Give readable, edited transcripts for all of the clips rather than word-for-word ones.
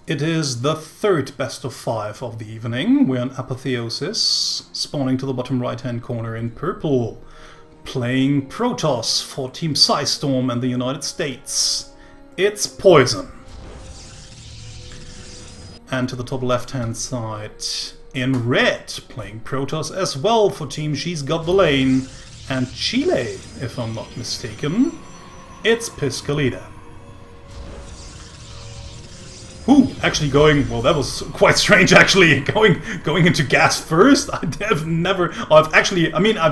It is the third best of 5 of the evening. We're on Apotheosis, spawning to the bottom right-hand corner in purple, playing Protoss for Team Psystorm and the United States. It's Poison. And to the top left-hand side, in red, playing Protoss as well for Team She's Got the Lane and Chile, if I'm not mistaken. It's Piscolita. Ooh, actually going, well, that was quite strange actually, going into gas first. I've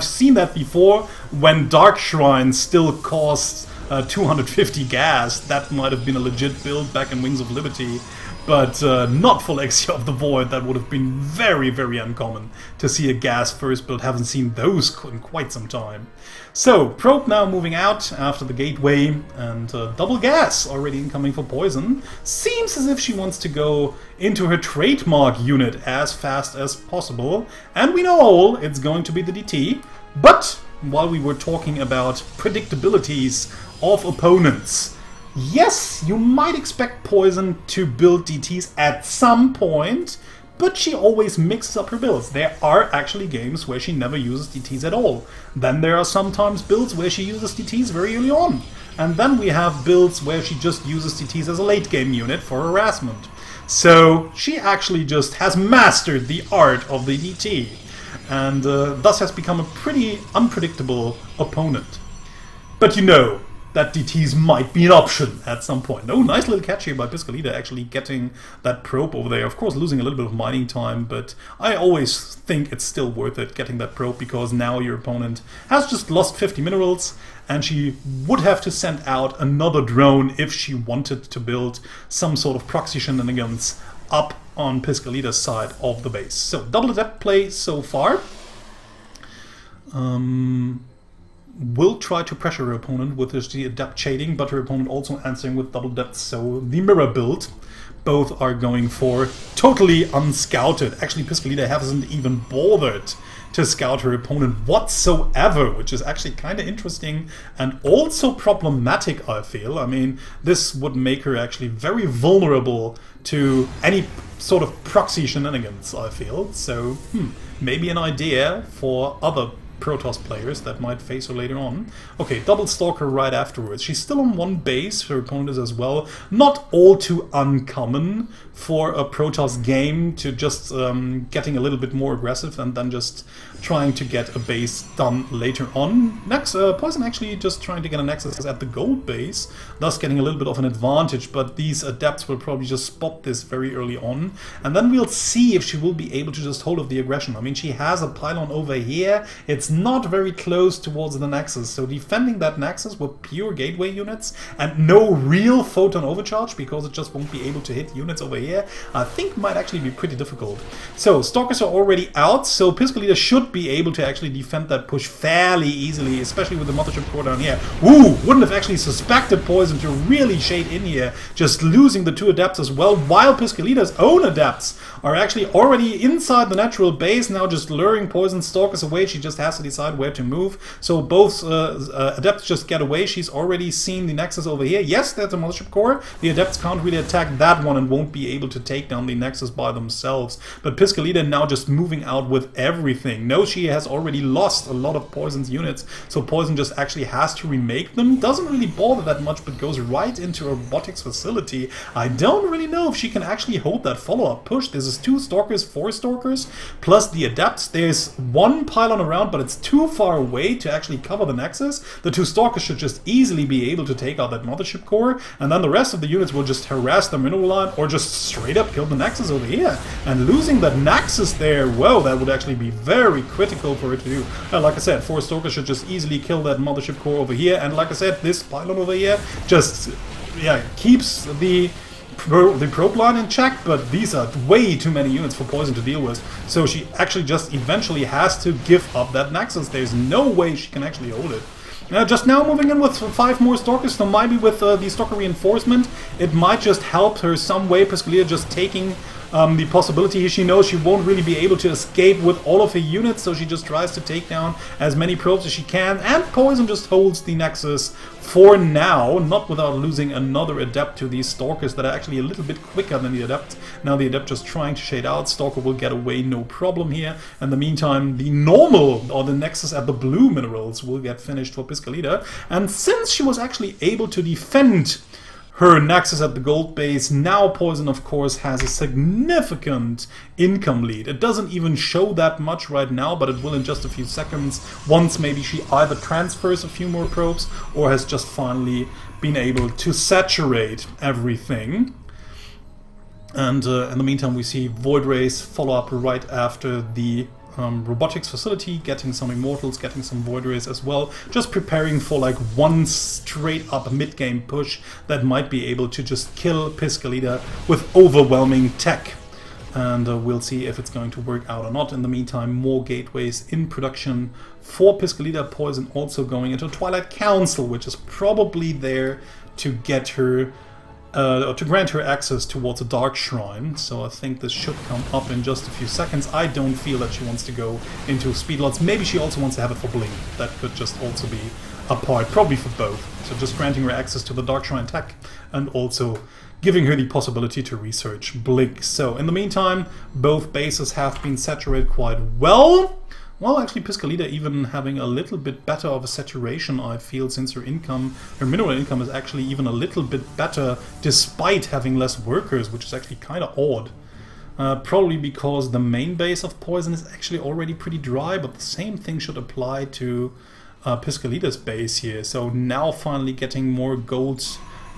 seen that before when Dark Shrine still cost 250 gas. That might have been a legit build back in Wings of Liberty, but not for Lexia of the Void. That would have been very, very uncommon to see a gas first build. Haven't seen those in quite some time. So, Probe now moving out after the gateway, and double gas already incoming for Poison. Seems as if she wants to go into her trademark unit as fast as possible, and we know all it's going to be the DT. But while we were talking about predictabilities of opponents, yes, you might expect Poison to build DTs at some point, but she always mixes up her builds. There are actually games where she never uses DTs at all. Then there are sometimes builds where she uses DTs very early on. And then we have builds where she just uses DTs as a late game unit for harassment. So she actually just has mastered the art of the DT, and thus has become a pretty unpredictable opponent. But you know that DTs might be an option at some point. Oh, nice little catch here by Piscolita, actually getting that probe over there. Of course, losing a little bit of mining time, but I always think it's still worth it getting that probe, because now your opponent has just lost 50 minerals, and she would have to send out another drone if she wanted to build some sort of proxy shenanigans up on Piscolita's side of the base. So, double adept play so far. Will try to pressure her opponent with the adept shading, but her opponent also answering with double depth, so the mirror build. Both are going for totally unscouted. Actually, Piscolita hasn't even bothered to scout her opponent whatsoever, which is actually kind of interesting and also problematic, I feel. I mean, this would make her actually very vulnerable to any sort of proxy shenanigans, I feel. So, maybe an idea for other Protoss players that might face her later on. Okay, double Stalker right afterwards. She's still on one base, her opponent is as well. Not all too uncommon for a Protoss game to just getting a little bit more aggressive and then just trying to get a base done later on. Next, Poison actually just trying to get a Nexus at the gold base, thus getting a little bit of an advantage, but these Adepts will probably just spot this very early on, and then we'll see if she will be able to just hold off the aggression. I mean, she has a pylon over here, it's not very close towards the Nexus, so defending that Nexus with pure gateway units and no real photon overcharge, because it just won't be able to hit units over here, I think might actually be pretty difficult. So, Stalkers are already out, so Piscolita should be able to actually defend that push fairly easily, especially with the Mothership Core down here. Ooh, wouldn't have actually suspected Poison to really shade in here, just losing the 2 Adepts as well, while Piscolita's own Adepts are actually already inside the natural base, now just luring Poison Stalkers away. She just has to decide where to move. So both Adepts just get away. She's already seen the Nexus over here. Yes, there's a Mothership Core. The Adepts can't really attack that one and won't be able to take down the Nexus by themselves. But Piscolita now just moving out with everything. Knows she has already lost a lot of Poison's units, so Poison just actually has to remake them. Doesn't really bother that much, but goes right into a robotics facility. I don't really know if she can actually hold that follow-up push. This is 2 Stalkers, 4 Stalkers, plus the Adepts. There's 1 pylon around, but it's too far away to actually cover the Nexus. The 2 Stalkers should just easily be able to take out that Mothership Core, and then the rest of the units will just harass the mineral line or just straight up kill the Nexus over here. And losing that Nexus there, whoa, that would actually be very critical for her to do. Like I said, 4 Stalkers should just easily kill that Mothership Core over here, and like I said, this pylon over here just, yeah, keeps the probe line in check, but these are way too many units for Poison to deal with, so she actually just eventually has to give up that Nexus. There's no way she can actually hold it. Just now moving in with 5 more Stalkers, so maybe with the Stalker reinforcement, it might just help her some way. Piscolita just taking the possibility here. She knows she won't really be able to escape with all of her units, so she just tries to take down as many probes as she can, and Poison just holds the Nexus for now, not without losing another Adept to these Stalkers that are actually a little bit quicker than the Adept. Now the Adept just trying to shade out. Stalker will get away, no problem here. In the meantime, the normal, or the Nexus at the blue minerals, will get finished for Piscalida, and since she was actually able to defend her Nexus at the gold base, now Poison of course has a significant income lead. It doesn't even show that much right now, but it will in just a few seconds, once maybe she either transfers a few more probes or has just finally been able to saturate everything. And in the meantime we see Void Rays follow up right after the robotics facility, getting some Immortals, getting some Void Rays as well, just preparing for like one straight up mid-game push that might be able to just kill Piscalida with overwhelming tech. And we'll see if it's going to work out or not. In the meantime, more gateways in production for Piscalida. Poison also going into Twilight Council, which is probably there to get her to grant her access towards a Dark Shrine, so I think this should come up in just a few seconds. I don't feel that she wants to go into Speedlots. Maybe she also wants to have it for Blink. That could just also be a part, probably for both. So just granting her access to the Dark Shrine tech and also giving her the possibility to research Blink. So in the meantime, both bases have been saturated quite well. Well, actually, Piscalida even having a little bit better of a saturation, I feel, since her mineral income is actually even a little bit better despite having less workers, which is actually kind of odd. Probably because the main base of Poison is actually already pretty dry, but the same thing should apply to Piscalida's base here. So now finally getting more gold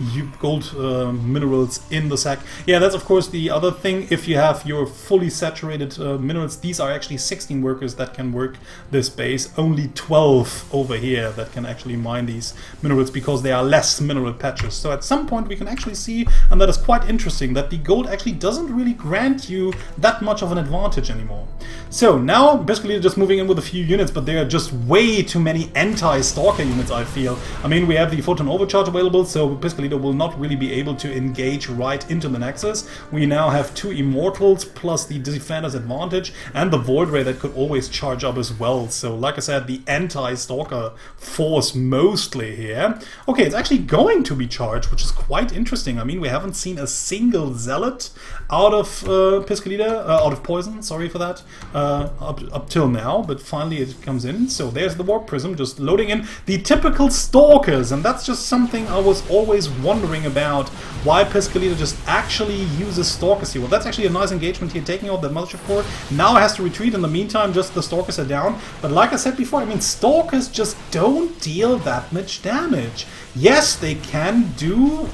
minerals in the sack. Yeah, that's of course the other thing. If you have your fully saturated minerals, these are actually 16 workers that can work this base, only 12 over here that can actually mine these minerals because there are less mineral patches. So at some point we can actually see, and that is quite interesting, that the gold actually doesn't really grant you that much of an advantage anymore. So now basically just moving in with a few units, but there are just way too many anti-Stalker units, I feel. I mean, we have the Photon Overcharge available, so basically will not really be able to engage right into the Nexus. We now have 2 Immortals plus the Defender's Advantage and the Void Ray that could always charge up as well. So like I said, the anti-Stalker force mostly here. Okay, it's actually going to be charged, which is quite interesting. I mean, we haven't seen a single Zealot out of Piscalida, out of Poison, sorry for that, up till now, but finally it comes in. So there's the Warp Prism just loading in the typical Stalkers, and that's just something I was always wondering about, why Piscalida just actually uses Stalkers here. Well, that's actually a nice engagement here, taking out the Mothership Core. Now it has to retreat. In the meantime, just the Stalkers are down. But like I said before, I mean, Stalkers just don't deal that much damage. Yes, they can do...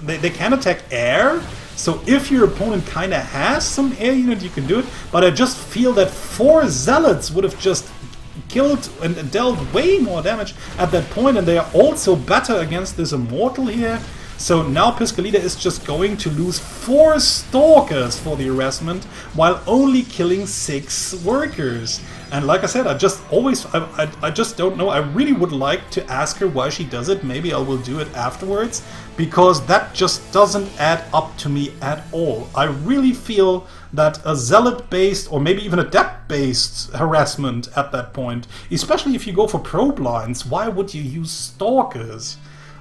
They can attack air, so if your opponent kind of has some air unit, you can do it. But I just feel that 4 Zealots would have just killed and dealt way more damage at that point, and they are also better against this Immortal here. So now Piscalida is just going to lose 4 Stalkers for the harassment while only killing 6 workers. And like I said, I just don't know. I really would like to ask her why she does it. Maybe I will do it afterwards, because that just doesn't add up to me at all. I really feel that a Zealot-based or maybe even Adept-based harassment at that point, especially if you go for probe lines, why would you use Stalkers?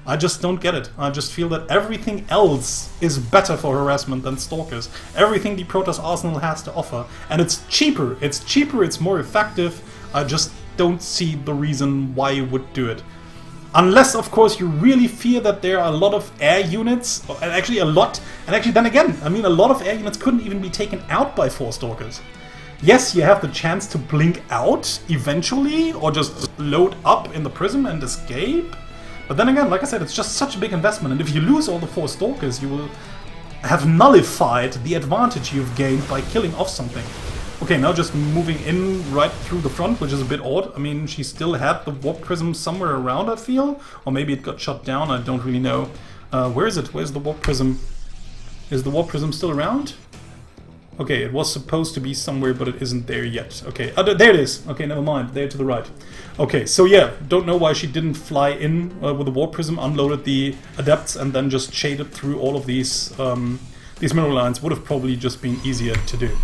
I just don't get it. I just feel that everything else is better for harassment than Stalkers. Everything the Protoss arsenal has to offer. And it's cheaper. It's cheaper, it's more effective. I just don't see the reason why you would do it. Unless, of course, you really fear that there are a lot of air units, and actually a lot, and actually then again, I mean, a lot of air units couldn't even be taken out by 4 Stalkers. Yes, you have the chance to blink out eventually, or just load up in the prism and escape. But then again, like I said, it's just such a big investment, and if you lose all the 4 Stalkers, you will have nullified the advantage you've gained by killing off something. Okay, now just moving in right through the front, which is a bit odd. I mean, she still had the Warp Prism somewhere around, I feel. Or maybe it got shut down, I don't really know. Where is it? Where's the Warp Prism? Is the Warp Prism still around? Okay, it was supposed to be somewhere, but it isn't there yet. Okay, there it is. Okay, never mind. There to the right. Okay, so yeah, don't know why she didn't fly in with the Warp Prism, unloaded the Adepts, and then just shaded through all of these these mineral lines would have probably just been easier to do.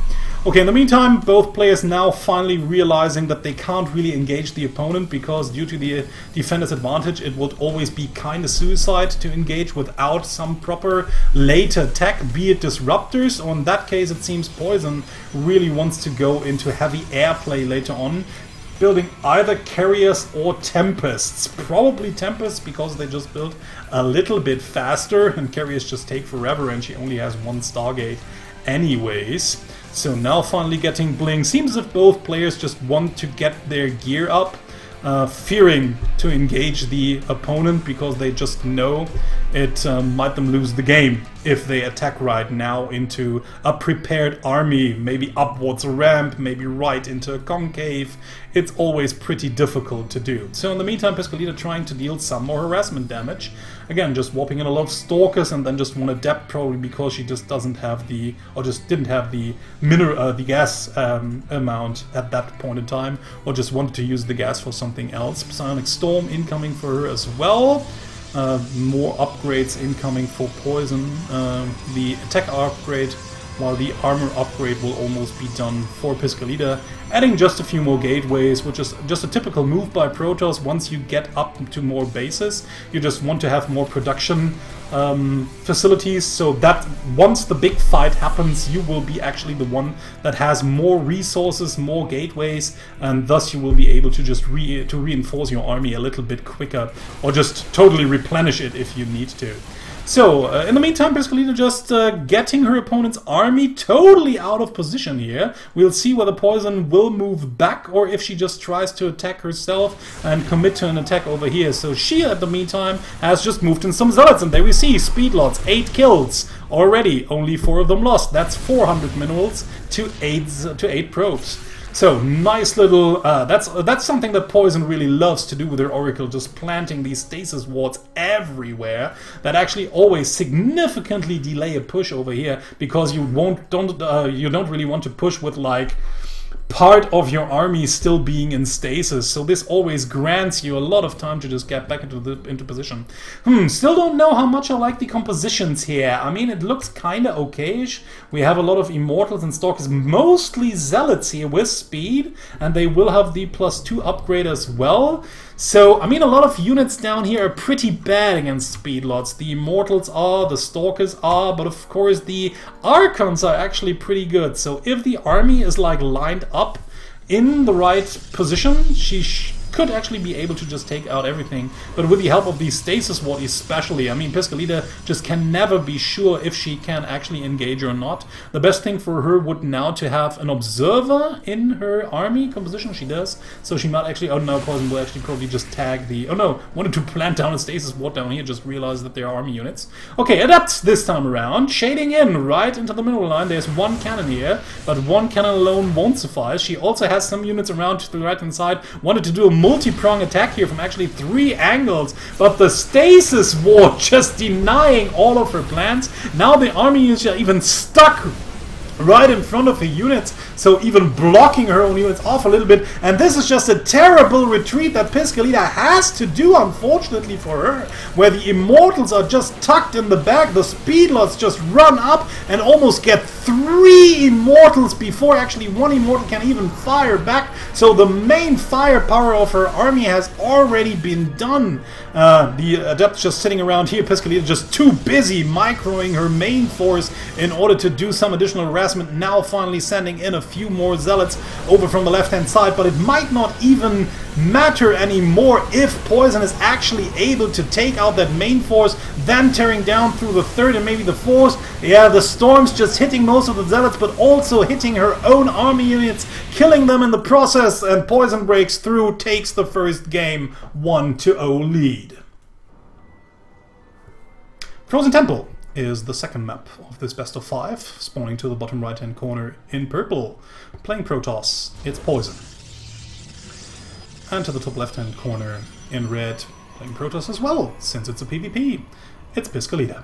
Okay, in the meantime, both players now finally realizing that they can't really engage the opponent because due to the defender's advantage, it would always be kind of suicide to engage without some proper late attack, be it disruptors, or in that case it seems Poison really wants to go into heavy airplay later on, building either carriers or tempests. Probably tempests because they just build a little bit faster and carriers just take forever and she only has one Stargate anyways. So now finally getting Bling. Seems as if both players just want to get their gear up, fearing to engage the opponent because they just know it might them lose the game if they attack right now into a prepared army, maybe upwards a ramp, maybe right into a concave. It's always pretty difficult to do. So in the meantime, Piscolita trying to deal some more harassment damage. Again, just whopping in a lot of stalkers and then just one adept, probably because she just doesn't have the, or just didn't have the the gas amount at that point in time, or just wanted to use the gas for something else. Psionic Storm incoming for her as well. More upgrades incoming for Poison. The attack upgrade, while the armor upgrade will almost be done for Piscolita. Adding just a few more gateways, which is just a typical move by Protoss. Once you get up to more bases, you just want to have more production facilities, so that once the big fight happens, you will be actually the one that has more resources, more gateways, and thus you will be able to just reinforce your army a little bit quicker, or just totally replenish it if you need to. So, in the meantime, Piscolita just getting her opponent's army totally out of position here. We'll see whether Poison will move back or if she just tries to attack herself and commit to an attack over here. So she, at the meantime, has just moved in some zealots, and there we see Speedlots, 8 kills already, only 4 of them lost. That's 400 minerals to 8 probes. So, nice little, that's something that Poison really loves to do with her Oracle, just planting these stasis wards everywhere that actually always significantly delay a push over here, because you don't really want to push with like part of your army still being in stasis, so this always grants you a lot of time to just get back into position. Still don't know how much I like the compositions here. I mean, it looks kinda okayish. We have a lot of Immortals and Stalkers, mostly Zealots here with speed, and they will have the +2 upgrade as well. So, I mean, a lot of units down here are pretty bad against Speedlots. The Immortals are, the Stalkers are, but of course the Archons are actually pretty good. So if the army is like lined up in the right position, she could actually be able to just take out everything. But with the help of the Stasis Ward especially, I mean, Piscolita just can never be sure if she can actually engage or not. The best thing for her would now to have an Observer in her army composition. She does. So she might actually, oh no, Poison will actually probably just tag the, oh no, wanted to plant down a Stasis Ward down here, just realized that there are army units. Okay, Adepts this time around, shading in right into the mineral line. There's one cannon here, but one cannon alone won't suffice. She also has some units around to the right hand side, wanted to do a multi-prong attack here from actually 3 angles, but the Stasis Ward just denying all of her plans. Now the army is even stuck right in front of her units, so even blocking her own units off a little bit, and this is just a terrible retreat that Piscolita has to do, unfortunately for her, where the Immortals are just tucked in the back. The Speedlots just run up and almost get 3 Immortals before actually one Immortal can even fire back, so the main firepower of her army has already been done. The Adepts just sitting around here, Piscolita just too busy microing her main force in order to do some additional harassment, now finally sending in a few more Zealots over from the left hand side, but it might not even matter anymore if Poison is actually able to take out that main force, then tearing down through the 3rd and maybe the 4th. Yeah, the Storm's just hitting most of the Zealots, but also hitting her own army units, killing them in the process, and Poison breaks through, takes the first game, 1-0 lead. Frozen Temple is the second map of this best of 5, spawning to the bottom right hand corner in purple. Playing Protoss, it's Poison. And to the top left hand corner in red, playing Protoss as well, since it's a PvP, it's Piscolita.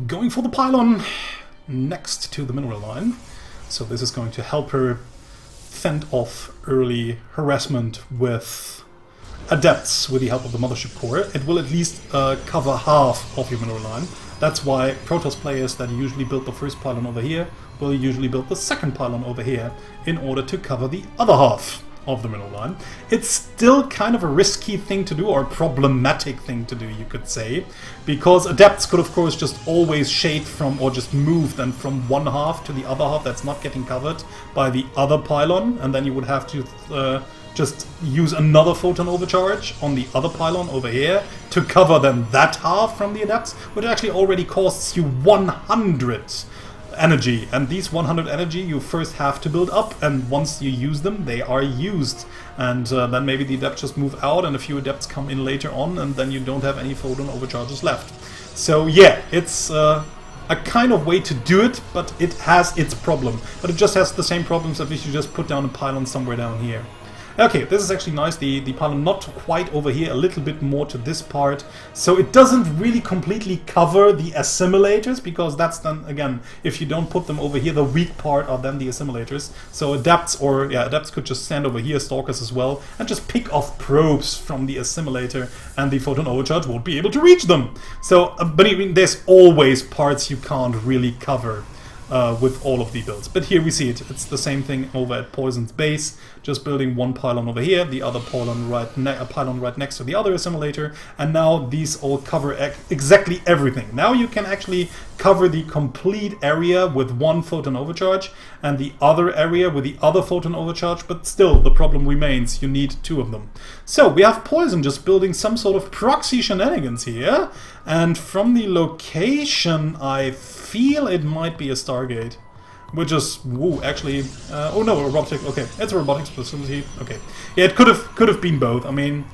Going for the pylon next to the mineral line, so this is going to help her fend off early harassment with Adepts with the help of the Mothership Core, it will at least cover half of your mineral line. That's why Protoss players that usually build the first pylon over here will usually build the second pylon over here in order to cover the other half of the mineral line. It's still kind of a risky thing to do, or a problematic thing to do, you could say, because Adepts could of course just always shade from, or just move then from one half to the other half that's not getting covered by the other pylon, and then you would have to just use another photon overcharge on the other pylon over here to cover then that half from the Adepts, which actually already costs you 100 energy, and these 100 energy you first have to build up, and once you use them, they are used, and then maybe the Adepts just move out and a few Adepts come in later on, and then you don't have any photon overcharges left. So yeah, it's a kind of way to do it, but it has its problem. But it just has the same problems as if you just put down a pylon somewhere down here. Okay, this is actually nice, the pylon not quite over here, a little bit more to this part, so it doesn't really completely cover the assimilators, because that's then, again, if you don't put them over here, the weak part are then the assimilators. So Adepts, or yeah, Adepts could just stand over here, Stalkers as well, and just pick off probes from the assimilator, and the photon overcharge won't be able to reach them. So, but I mean, there's always parts you can't really cover with all of the builds. But here we see it. It's the same thing over at Poison's base. Just building one pylon over here, the other pylon right next to the other assimilator, and now these all cover exactly everything. Now you can actually cover the complete area with one photon overcharge, and the other area with the other photon overcharge, but still the problem remains, you need two of them. So we have Poison just building some sort of proxy shenanigans here, and from the location I feel it might be a Stargate. Which is, woo, actually, oh no, a robotic, okay, it's a robotics facility, okay. Yeah, it could have been both, I mean,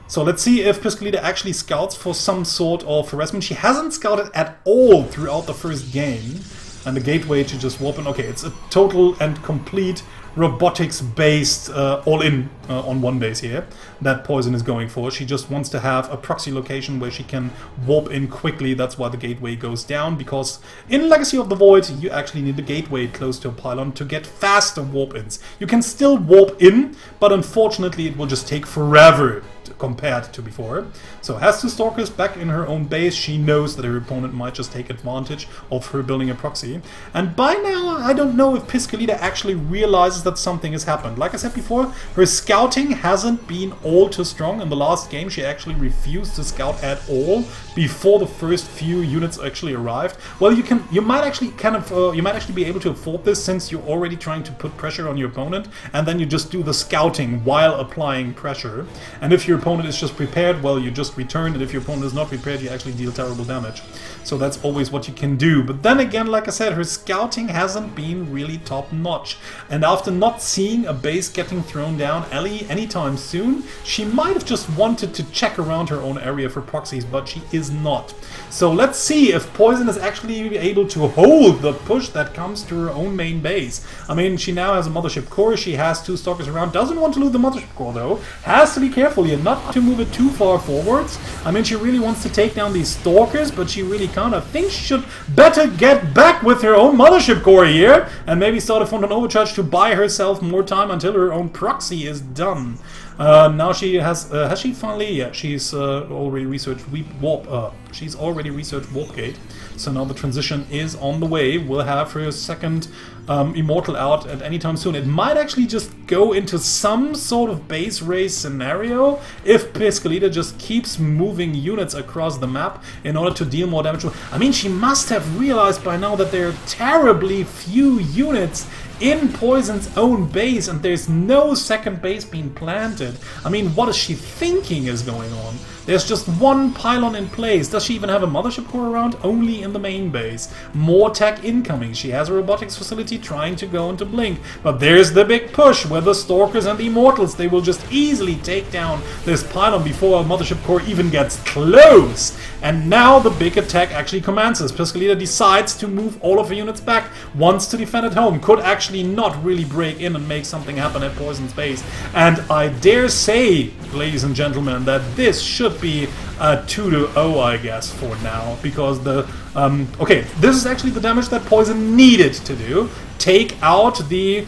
so let's see if Piscolita actually scouts for some sort of harassment. She hasn't scouted at all throughout the first game, and the gateway to just warp in, okay, it's a total and complete robotics-based all-in on one base here that Poison is going for. She just wants to have a proxy location where she can warp in quickly. That's why the gateway goes down, because in Legacy of the Void you actually need the gateway close to a pylon to get faster warp-ins. You can still warp in, but unfortunately it will just take forever compared to before. So has two Stalkers back in her own base. She knows that her opponent might just take advantage of her building a proxy. And by now, I don't know if Piscolita actually realizes that something has happened. Like I said before, her scouting hasn't been all too strong. In the last game, she actually refused to scout at all before the first few units actually arrived. Well, you might actually be able to afford this, since you're already trying to put pressure on your opponent, and then you just do the scouting while applying pressure. And if your opponent is just prepared, well, you just return, and if your opponent is not prepared, you actually deal terrible damage. So that's always what you can do. But then again, like I said, her scouting hasn't been really top-notch. And after not seeing a base getting thrown down anytime soon, she might have just wanted to check around her own area for proxies, but she is not. So let's see if Poison is actually able to hold the push that comes to her own main base. I mean, she now has a Mothership Core, she has two Stalkers around, doesn't want to lose the Mothership Core though, has to be careful here not to move it too far forwards. I mean, she really wants to take down these Stalkers, but she really can't. I think she should better get back with her own Mothership Core here, and maybe start a Photon Overcharge to buy herself more time until her own proxy is done. Now she has she finally? Yeah, she's already researched warp. She's already researched Warpgate. So now the transition is on the way. We'll have her second Immortal out at any time soon. It might actually just go into some sort of base race scenario if Piscolita just keeps moving units across the map in order to deal more damage. I mean, she must have realized by now that there are terribly few units in Poison's own base, and there's no second base being planted. I mean, what is she thinking is going on? There's just one pylon in place. Does she even have a Mothership Core around? Only in the main base. More tech incoming. She has a robotics facility trying to go into Blink. But there's the big push where the Stalkers and the Immortals, they will just easily take down this pylon before a Mothership Core even gets close. And now the big attack actually commences. Piscolita decides to move all of her units back, wants to defend at home, could actually not really break in and make something happen at Poison's base. And I dare say, ladies and gentlemen, that this should be a 2-0, I guess, for now, because the okay, this is actually the damage that Poison needed to do. Take out the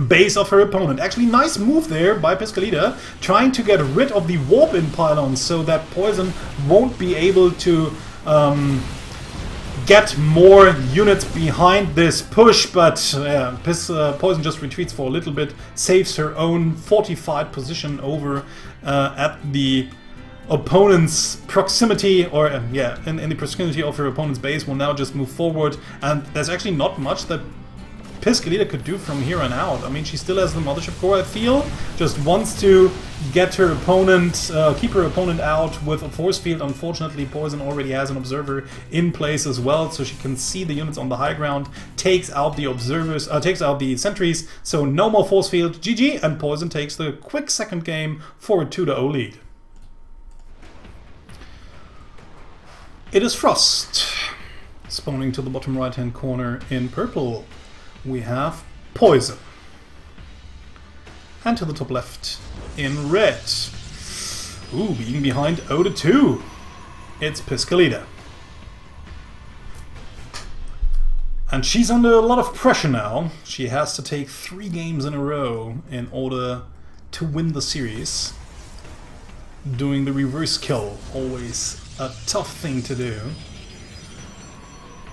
base of her opponent. Actually, nice move there by Piscalida, trying to get rid of the warp-in pylons so that Poison won't be able to get more units behind this push, but Poison just retreats for a little bit, saves her own fortified position over at the opponent's proximity, or in the proximity of her opponent's base. Will now just move forward, and there's actually not much that Piscalida could do from here on out. I mean, she still has the Mothership Core, I feel. Just wants to get her opponent, keep her opponent out with a force field. Unfortunately, Poison already has an observer in place as well, so she can see the units on the high ground, takes out the observers, takes out the sentries, so no more force field. GG, and Poison takes the quick second game for a 2-0 lead. It is Frost. Spawning to the bottom right-hand corner in purple, we have Poison. And to the top left in red, ooh, being behind Oda 2, it's Piscalida. And she's under a lot of pressure now. She has to take 3 games in a row in order to win the series. Doing the reverse kill, always a tough thing to do.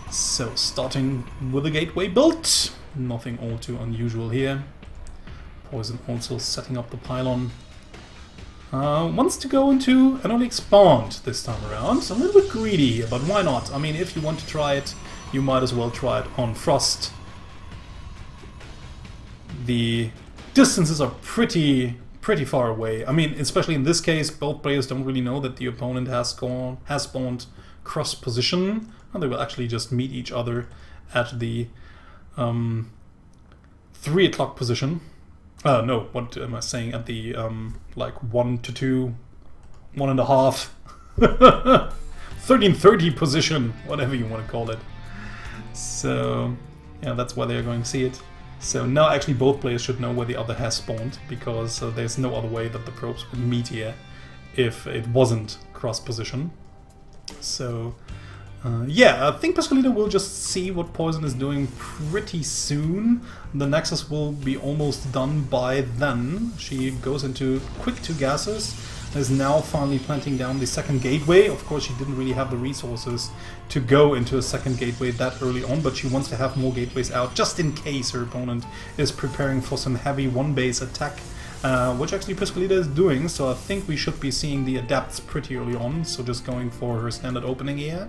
So, starting with a gateway build, nothing all too unusual here. Poison also setting up the pylon. Wants to go into an early expand this time around. A little bit greedy, but why not? I mean, if you want to try it, you might as well try it on Frost. The distances are pretty far away. I mean, especially in this case, both players don't really know that the opponent has spawned cross position. And they will actually just meet each other at the 3 o'clock position. No, what am I saying? At the like 1 to 2, 1.5, 13:30 position, whatever you want to call it. So yeah, that's why they are going to see it. So now actually both players should know where the other has spawned, because there's no other way that the probes would meet here if it wasn't cross position. So yeah, I think Piscalida will just see what Poison is doing pretty soon. The Nexus will be almost done by then. She goes into quick 2 gases, is now finally planting down the second gateway. Of course, she didn't really have the resources to go into a second gateway that early on, but she wants to have more gateways out just in case her opponent is preparing for some heavy one-base attack, which actually Piscalida is doing. So I think we should be seeing the Adepts pretty early on, so just going for her standard opening here.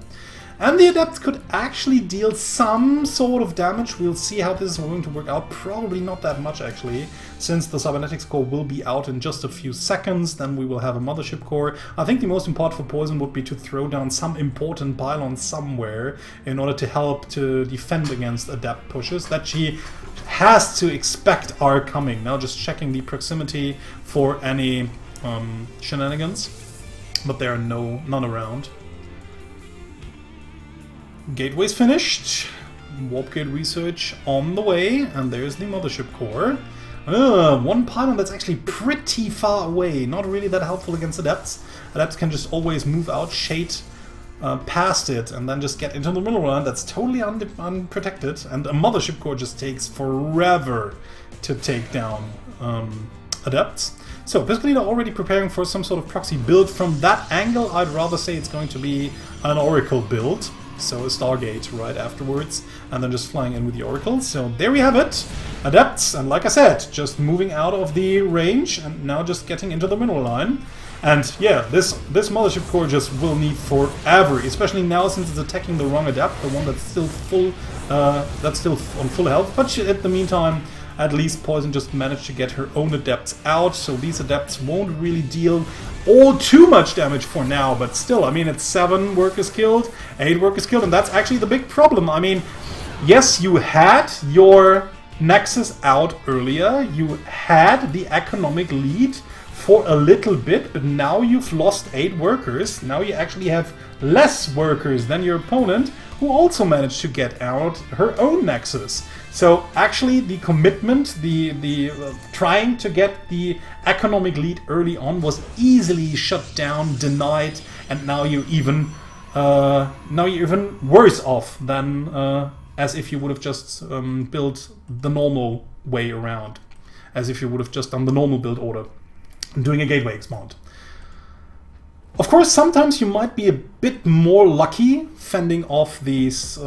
And the Adepts could actually deal some sort of damage. We'll see how this is going to work out. Probably not that much, actually, since the Cybernetics Core will be out in just a few seconds. Then we will have a Mothership Core. I think the most important for Poison would be to throw down some important pylons somewhere in order to help to defend against Adept pushes that she has to expect are coming. Now just checking the proximity for any shenanigans, but there are none around. Gateway's finished, Warp Gate research on the way, and there's the Mothership Core. One pylon that's actually pretty far away, not really that helpful against Adepts. Adepts can just always move out, shade past it, and then just get into the middle run. That's totally unprotected, and a Mothership Core just takes forever to take down Adepts. So, Piscalida already preparing for some sort of proxy build. From that angle, I'd rather say it's going to be an Oracle build. So a Stargate right afterwards, and then just flying in with the Oracle. So there we have it. Adepts, and like I said, just moving out of the range, and now just getting into the middle line. And yeah, this Mothership Core just will need forever, especially now since it's attacking the wrong Adept, the one that's still on full health. But in the meantime, at least Poison just managed to get her own Adepts out, so these Adepts won't really deal all too much damage for now, but still, I mean, it's 7 workers killed, 8 workers killed, and that's actually the big problem. I mean, yes, you had your Nexus out earlier, you had the economic lead for a little bit, but now you've lost 8 workers. Now you actually have less workers than your opponent, who also managed to get out her own Nexus. So actually the commitment, the trying to get the economic lead early on was easily shut down, denied, and now you're even worse off than as if you would have just built the normal way around, as if you would have just done the normal build order, doing a gateway expand. Of course, sometimes you might be a bit more lucky fending off these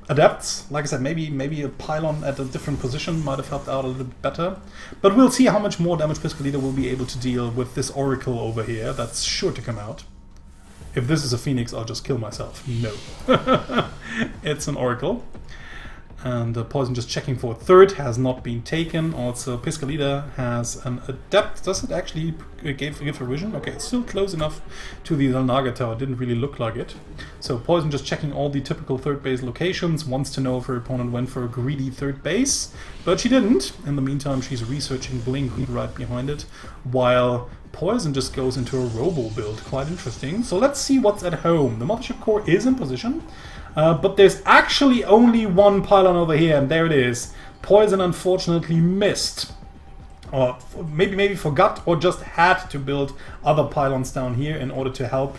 adepts. Like I said, maybe a pylon at a different position might have helped out a little bit better. But we'll see how much more damage Piscolita will be able to deal with this Oracle over here. That's sure to come out. If this is a Phoenix, I'll just kill myself. No. It's an Oracle. And Poison just checking for a third, has not been taken. Also, Piscolita has an Adept. Does it actually give her vision? Okay, it's still close enough to the Xel'Naga Tower. Didn't really look like it. So Poison just checking all the typical third base locations. Wants to know if her opponent went for a greedy third base. But she didn't. In the meantime, she's researching Blink right behind it. While Poison just goes into a Robo build. Quite interesting. So let's see what's at home. The Mothership Core is in position. But there's actually only one pylon over here, and there it is. Poison unfortunately missed. Or maybe forgot, or just had to build other pylons down here in order to help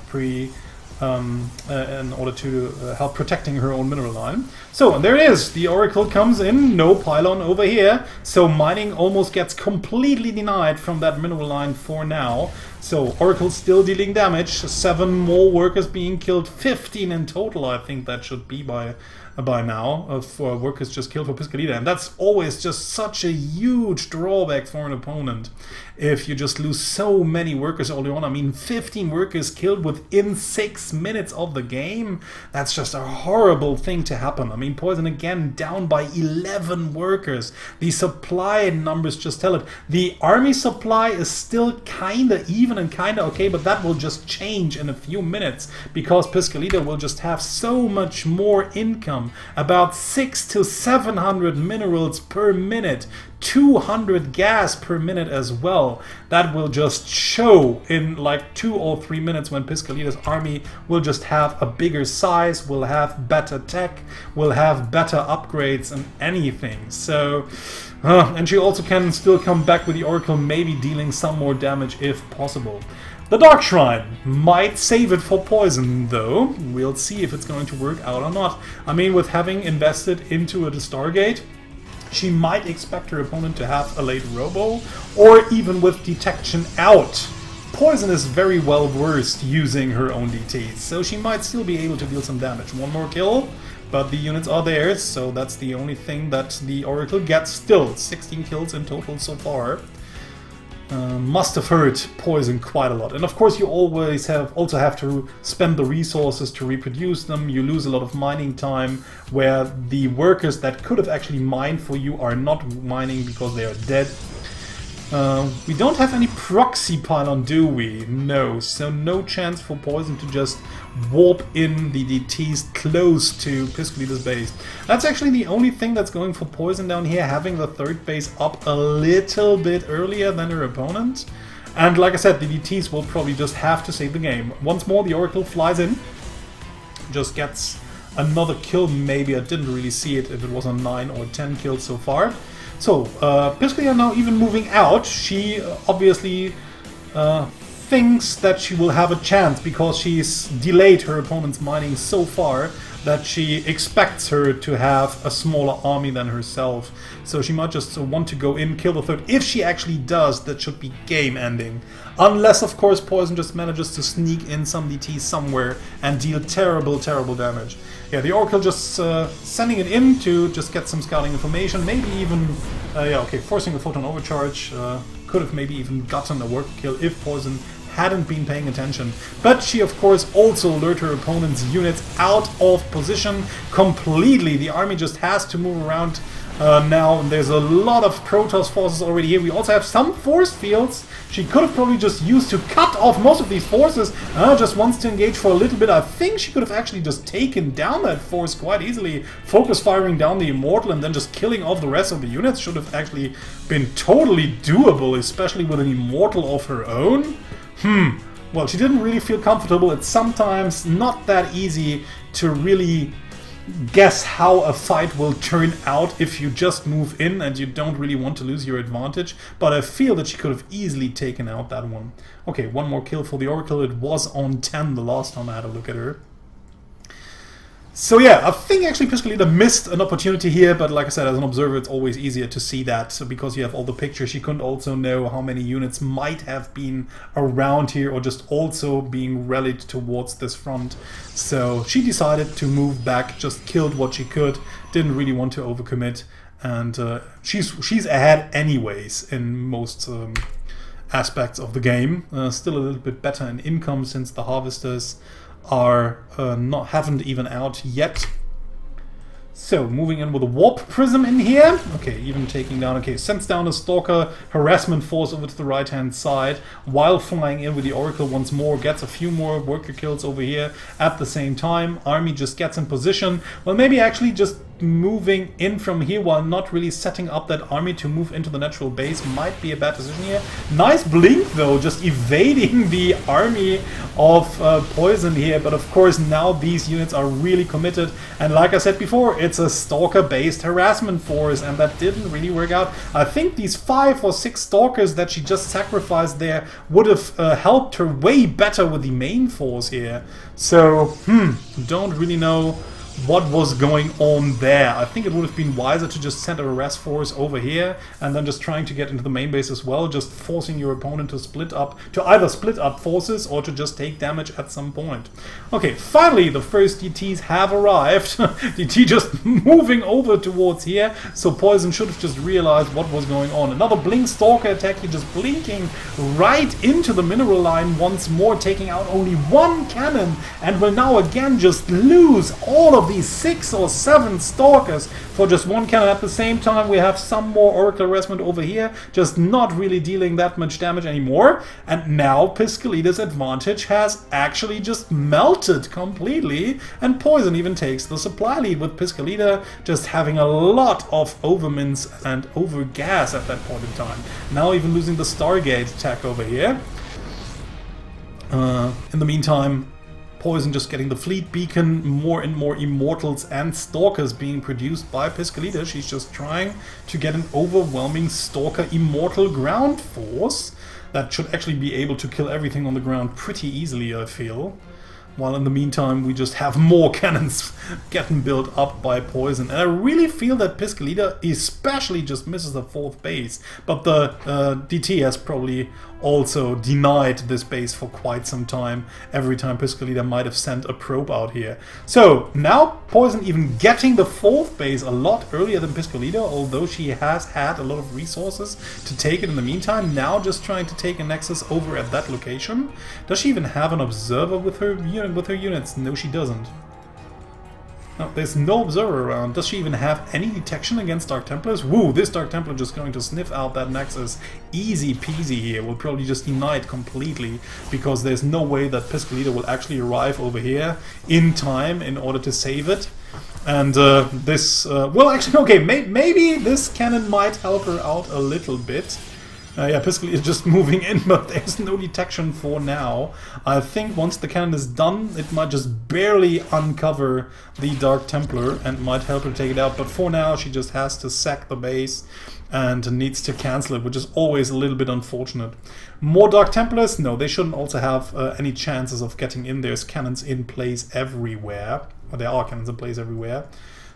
help protecting her own mineral line. So there it is. The Oracle comes in, no pylon over here. So mining almost gets completely denied from that mineral line for now. So Oracle still dealing damage. 7 more workers being killed. 15 in total, I think that should be by now, for workers just killed for Piscolita. And that's always just such a huge drawback for an opponent if you just lose so many workers early on. I mean, 15 workers killed within 6 minutes of the game. That's just a horrible thing to happen. I mean, Poison again down by 11 workers. The supply numbers just tell it. The army supply is still kinda even and kinda okay, but that will just change in a few minutes because Piscolita will just have so much more income. About 600 to 700 minerals per minute. 200 gas per minute as well. That will just show in like 2 or 3 minutes when Piscolita's army will just have a bigger size, will have better tech, will have better upgrades and anything. So, and she also can still come back with the Oracle, maybe dealing some more damage if possible. The Dark Shrine might save it for Poison, though. We'll see if it's going to work out or not. I mean, with having invested into a Stargate, she might expect her opponent to have a late Robo, or even with detection out. Poison is very well versed using her own DTs, so she might still be able to deal some damage. One more kill, but the units are there, so that's the only thing that the Oracle gets. Still, 16 kills in total so far. Must have hurt Poison quite a lot. And of course you always also have to spend the resources to reproduce them. You lose a lot of mining time where the workers that could have actually mined for you are not mining because they are dead. We don't have any proxy pylon, do we? No, so no chance for Poison to just warp in the DTs close to Piscolita's base. That's actually the only thing that's going for Poison down here, having the third base up a little bit earlier than her opponent. And like I said, the DTs will probably just have to save the game. Once more, the Oracle flies in, just gets another kill maybe. I didn't really see it if it was on 9 or 10 kills so far. So, Piscolita now even moving out. She obviously thinks that she will have a chance because she's delayed her opponent's mining so far that she expects her to have a smaller army than herself. So she might just want to go in, kill the third. If she actually does, that should be game ending. Unless, of course, Poison just manages to sneak in some DT somewhere and deal terrible, terrible damage. Yeah, the Oracle just sending it in to just get some scouting information. Maybe even, yeah, okay, forcing a photon overcharge. Could have maybe even gotten a work kill if Poison hadn't been paying attention. But she, of course, also lured her opponent's units out of position completely. The army just has to move around now. There's a lot of Protoss forces already here. We also have some force fields. She could have probably just used to cut off most of these forces. Just wants to engage for a little bit. I think she could have actually just taken down that force quite easily. Focus firing down the Immortal and then just killing off the rest of the units should have actually been totally doable, especially with an Immortal of her own. Well, she didn't really feel comfortable. It's sometimes not that easy to really guess how a fight will turn out if you just move in and you don't really want to lose your advantage. But I feel that she could have easily taken out that one. Okay, one more kill for the Oracle. It was on 10 the last time I had a look at her. So yeah, I think actually Piscolita missed an opportunity here, but like I said, as an observer it's always easier to see that. So because you have all the pictures, you couldn't also know how many units might have been around here or just also being rallied towards this front. So she decided to move back, just killed what she could, didn't really want to overcommit, and she's ahead anyways in most aspects of the game. Still a little bit better in income since the harvesters are haven't even out yet. So moving in with a warp prism in here. Okay, even taking down. Okay, sends down a stalker harassment force over to the right hand side while flying in with the oracle once more. Gets a few more worker kills over here at the same time. Army just gets in position. Well, maybe actually just moving in from here while not really setting up that army to move into the natural base might be a bad decision here. Nice blink though, just evading the army of poison here, but of course now these units are really committed, and like I said before, it's a stalker based harassment force, and that didn't really work out. I think these 5 or 6 stalkers that she just sacrificed there would have helped her way better with the main force here. So don't really know what was going on there. I think it would have been wiser to just send a harass force over here and then just trying to get into the main base as well, just forcing your opponent to split up, to either split up forces or to just take damage at some point. Okay, finally the first DTs have arrived. DT just moving over towards here, so Poison should have just realized what was going on. Another blink stalker attack, he just blinking right into the mineral line once more, taking out only 1 cannon, and will now again just lose all of these 6 or 7 stalkers for just 1 cannon. At the same time, we have some more oracle harassment over here, just not really dealing that much damage anymore. And now Piscolita's advantage has actually just melted completely, and Poison even takes the supply lead, with Piscolita just having a lot of overmints and overgas at that point in time. Now even losing the Stargate attack over here. In the meantime, Poison just getting the fleet beacon, more and more immortals and stalkers being produced by Piscolita. She's just trying to get an overwhelming stalker immortal ground force that should actually be able to kill everything on the ground pretty easily, I feel. While in the meantime we just have more cannons getting built up by Poison. And I really feel that Piscolita especially just misses the 4th base. But the DT has probably also denied this base for quite some time, every time Piscolita might have sent a probe out here. So now Poison even getting the 4th base a lot earlier than Piscolita, although she has had a lot of resources to take it in the meantime. Now just trying to take a Nexus over at that location. Does she even have an observer with her units? No, she doesn't. No, there's no observer around. Does she even have any detection against Dark Templars? Woo, this Dark Templar just going to sniff out that Nexus easy peasy here. Will probably just deny it completely, because there's no way that Piscolita will actually arrive over here in time in order to save it. And this, well actually, okay, maybe this cannon might help her out a little bit. Yeah, Piscolita is just moving in, but there's no detection for now. I think once the cannon is done, it might just barely uncover the Dark Templar and might help her take it out. But for now, she just has to sack the base and needs to cancel it, which is always a little bit unfortunate. More Dark Templars? No, they shouldn't also have any chances of getting in. There's cannons in place everywhere. Well, there are cannons in place everywhere.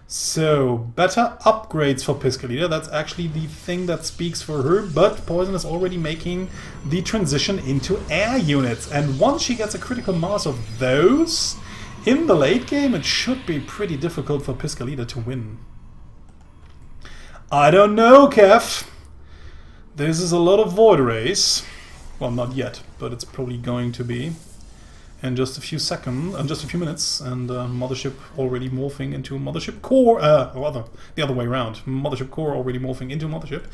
So, better upgrades for Piscolita. That's actually the thing that speaks for her, but Poison is already making the transition into air units. And once she gets a critical mass of those, in the late game, it should be pretty difficult for Piscolita to win. I don't know, Kev. This is a lot of Void Rays. Well, not yet, but it's probably going to be in just a few seconds, just a few minutes, and Mothership already morphing into Mothership Core, or rather, the other way around. Mothership Core already morphing into Mothership.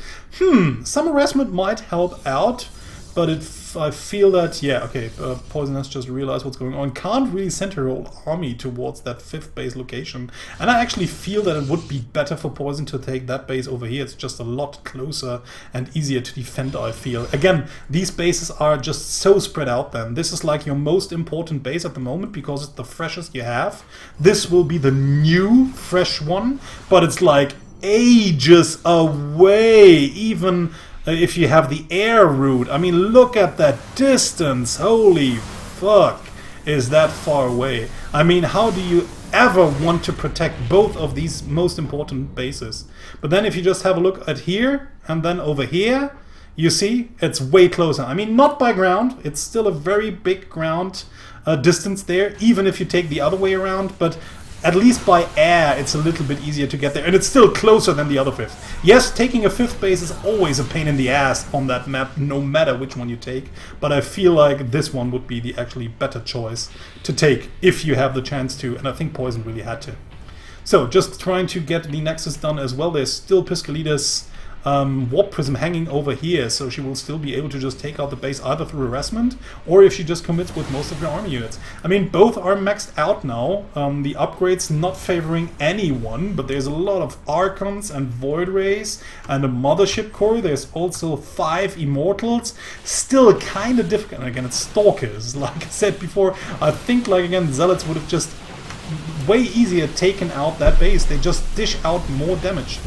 Some harassment might help out, but I feel that, yeah, okay, Poison has just realized what's going on. Can't really send her whole army towards that 5th base location. And I actually feel that it would be better for Poison to take that base over here. It's just a lot closer and easier to defend, I feel. Again, these bases are just so spread out then. This is like your most important base at the moment because it's the freshest you have. This will be the new fresh one, but it's like ages away, even if you have the air route. I mean, look at that distance. Holy fuck. is that far away. I mean, how do you ever want to protect both of these most important bases? But then if you just have a look at here and then over here, you see it's way closer. I mean, not by ground, it's still a very big ground distance there, even if you take the other way around, but at least by air it's a little bit easier to get there, and it's still closer than the other fifth. Yes, taking a fifth base is always a pain in the ass on that map, no matter which one you take, but I feel like this one would be the actually better choice to take if you have the chance to, and I think Poison really had to. So, just trying to get the Nexus done as well. There's still Piscalida's Warp Prism hanging over here, so she will still be able to just take out the base either through harassment or if she just commits with most of her army units. I mean, both are maxed out now. The upgrades not favoring anyone, but there's a lot of Archons and Void Rays and a Mothership Core. There's also 5 Immortals. Still kind of difficult. And again, it's Stalkers. Like I said before, I think, like again, Zealots would have just way easier taken out that base. They just dish out more damage.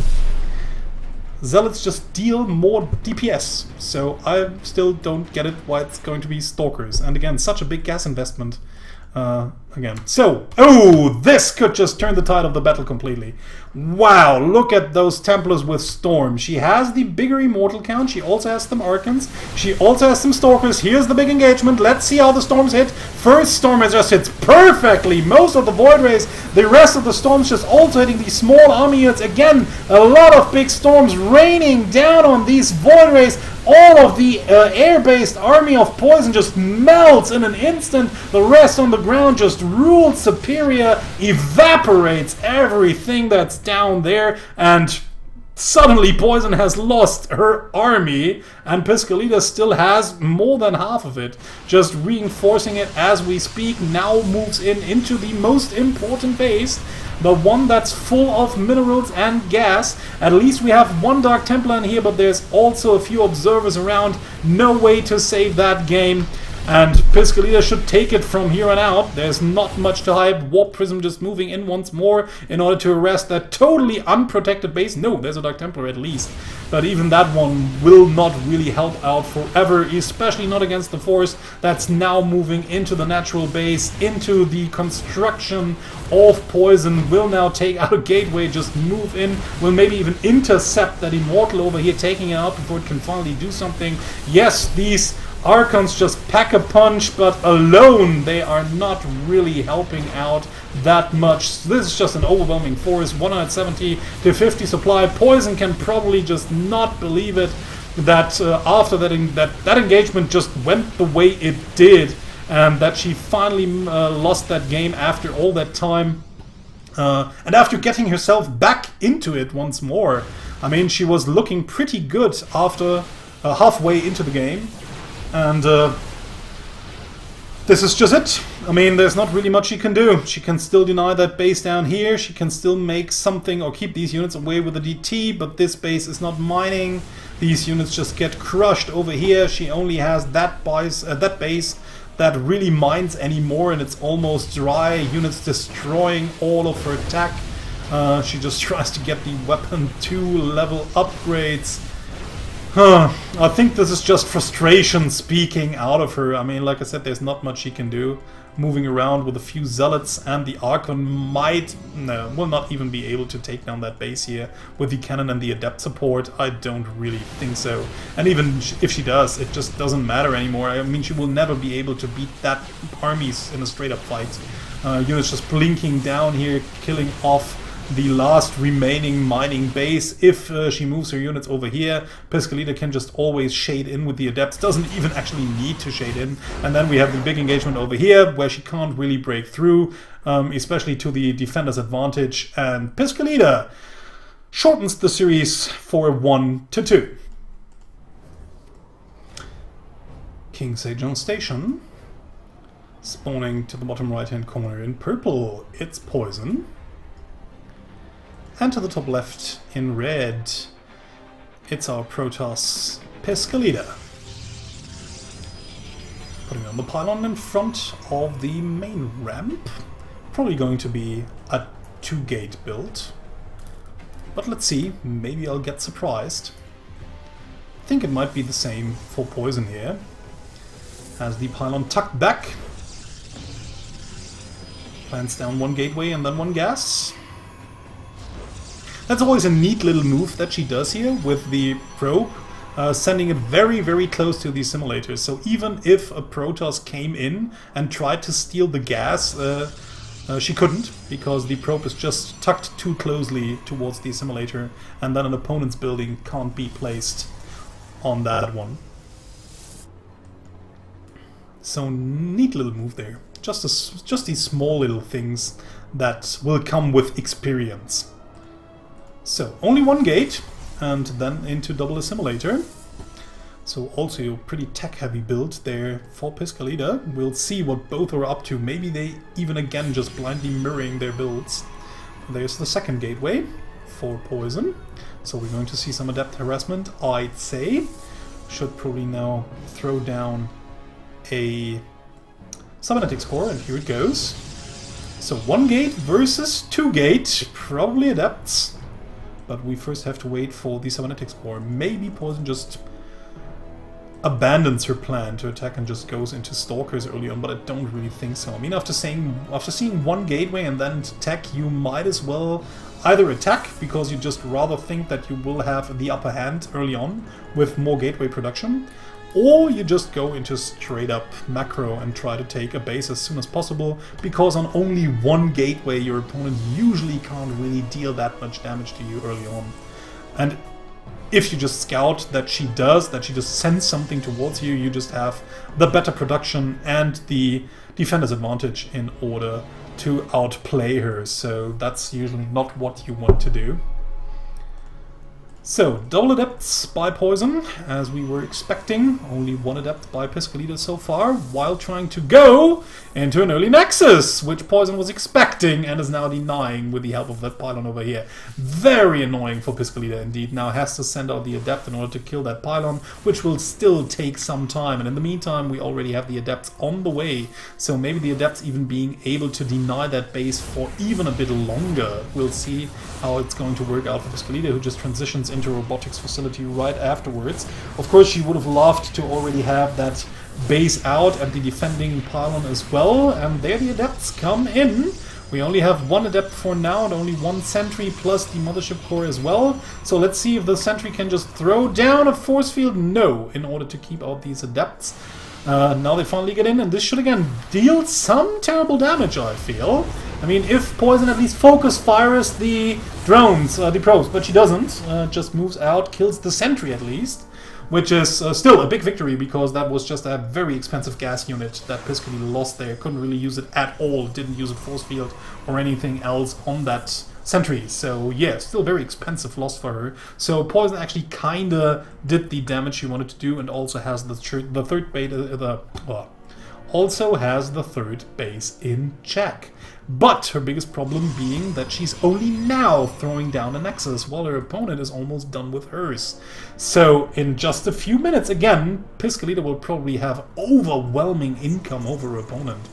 Zealots just deal more DPS, so I still don't get it why it's going to be Stalkers. And again, such a big gas investment. Again. So, oh, this could just turn the tide of the battle completely. Wow, look at those Templars with Storm. She has the bigger Immortal count, she also has some Archons, she also has some Stalkers. Here's the big engagement, let's see how the Storms hit. First Storm has just hits perfectly, most of the Void Rays, the rest of the Storms just also hitting these small army units. Again, a lot of big Storms raining down on these Void Rays. All of the air-based army of Poison just melts in an instant. The rest on the ground just ruled superior, evaporates everything that's down there, and suddenly Poison has lost her army, and Piscalida still has more than half of it. Just reinforcing it as we speak, now moves into the most important base. The one that's full of minerals and gas. At least we have one Dark Templar in here, but there's also a few observers around. No way to save that game. And Piscalida should take it from here on out. There's not much to hide. Warp Prism just moving in once more in order to arrest that totally unprotected base. No, there's a Dark Templar at least. But even that one will not really help out forever, especially not against the force that's now moving into the natural base, into the construction of Poison. Will now take out a gateway, just move in, will maybe even intercept that Immortal over here, taking it out before it can finally do something. Yes, these Archons just pack a punch, but alone they are not really helping out that much. This is just an overwhelming force, 170 to 50 supply. Poison can probably just not believe it that after that engagement just went the way it did, and that she finally lost that game after all that time. And after getting herself back into it once more. I mean, she was looking pretty good after halfway into the game. And this is just it. I mean, there's not really much she can do. She can still deny that base down here. She can still make something or keep these units away with the DT, but this base is not mining. These units just get crushed over here. She only has that base that really mines anymore, and it's almost dry. Units destroying all of her attack. She just tries to get the weapon 2 level upgrades. I think this is just frustration speaking out of her. I mean, like I said, there's not much she can do. Moving around with a few Zealots, and the Archon will not even be able to take down that base here with the Cannon and the Adept support. I don't really think so. And even if she does, it just doesn't matter anymore. I mean, she will never be able to beat that armies in a straight-up fight. Units just blinking down here, killing off the last remaining mining base. If she moves her units over here, Piscalida can just always shade in with the Adepts, doesn't even actually need to shade in. And then we have the big engagement over here, where she can't really break through, especially to the defender's advantage, and Piscalida shortens the series for 1-2. King Sejong Station, spawning to the bottom right hand corner in purple, it's Poison. And to the top left in red, it's our Protoss Piscalida. Putting on the pylon in front of the main ramp. Probably going to be a 2-gate build. But let's see, maybe I'll get surprised. I think it might be the same for Poison here. Has the pylon tucked back. plants down one gateway and then one gas. That's always a neat little move that she does here with the probe, sending it very, very close to the simulators. So even if a Protoss came in and tried to steal the gas, she couldn't, because the probe is just tucked too closely towards the simulator, and then an opponent's building can't be placed on that one. So neat little move there. Just these small little things that will come with experience. So only one gate, and then into double assimilator. So also a pretty tech-heavy build there for Piscalida. We'll see what both are up to. Maybe they even again just blindly mirroring their builds. There's the second gateway for Poison. So we're going to see some adept harassment, I'd say. Should probably now throw down a cybernetics core, and here it goes. So 1 gate versus 2 gate, probably adepts. But we first have to wait for the cybernetics core. Maybe Poison just abandons her plan to attack and just goes into Stalkers early on, but I don't really think so. I mean, after seeing 1 gateway and then tech, you might as well either attack, because you just rather think that you will have the upper hand early on with more gateway production, or you just go into straight up macro and try to take a base as soon as possible, because on only 1 gateway your opponent usually can't really deal that much damage to you early on. And if you just scout that she just sends something towards you, you just have the better production and the defender's advantage in order to outplay her. So that's usually not what you want to do. So, double adepts by Poison, as we were expecting. Only 1 adept by Piscalida so far, while trying to go into an early Nexus, which Poison was expecting and is now denying with the help of that pylon over here. Very annoying for Piscalida indeed. Now has to send out the adept in order to kill that pylon, which will still take some time. And in the meantime, we already have the adepts on the way. So maybe the adepts even being able to deny that base for even a bit longer. We'll see how it's going to work out for Piscalida, who just transitions into a robotics facility right afterwards. Of course, she would have loved to already have that base out and the defending pylon as well, and there the adepts come in. We only have 1 adept for now and only 1 sentry plus the mothership core as well. So let's see if the sentry can just throw down a force field. No, in order to keep out these adepts. Now they finally get in, and this should again deal some terrible damage, I feel. I mean, if Poison at least focus fires the drones, the probes, but she doesn't. Just moves out, kills the sentry at least, which is still a big victory, because that was just a very expensive gas unit that Piscalida lost there. Couldn't really use it at all, didn't use a force field or anything else on that sentry. So yeah, still very expensive loss for her. So Poison actually kinda did the damage she wanted to do, and also has the third base in check. But her biggest problem being that she's only now throwing down a Nexus, while her opponent is almost done with hers. So in just a few minutes, again, Piscalida will probably have overwhelming income over her opponent.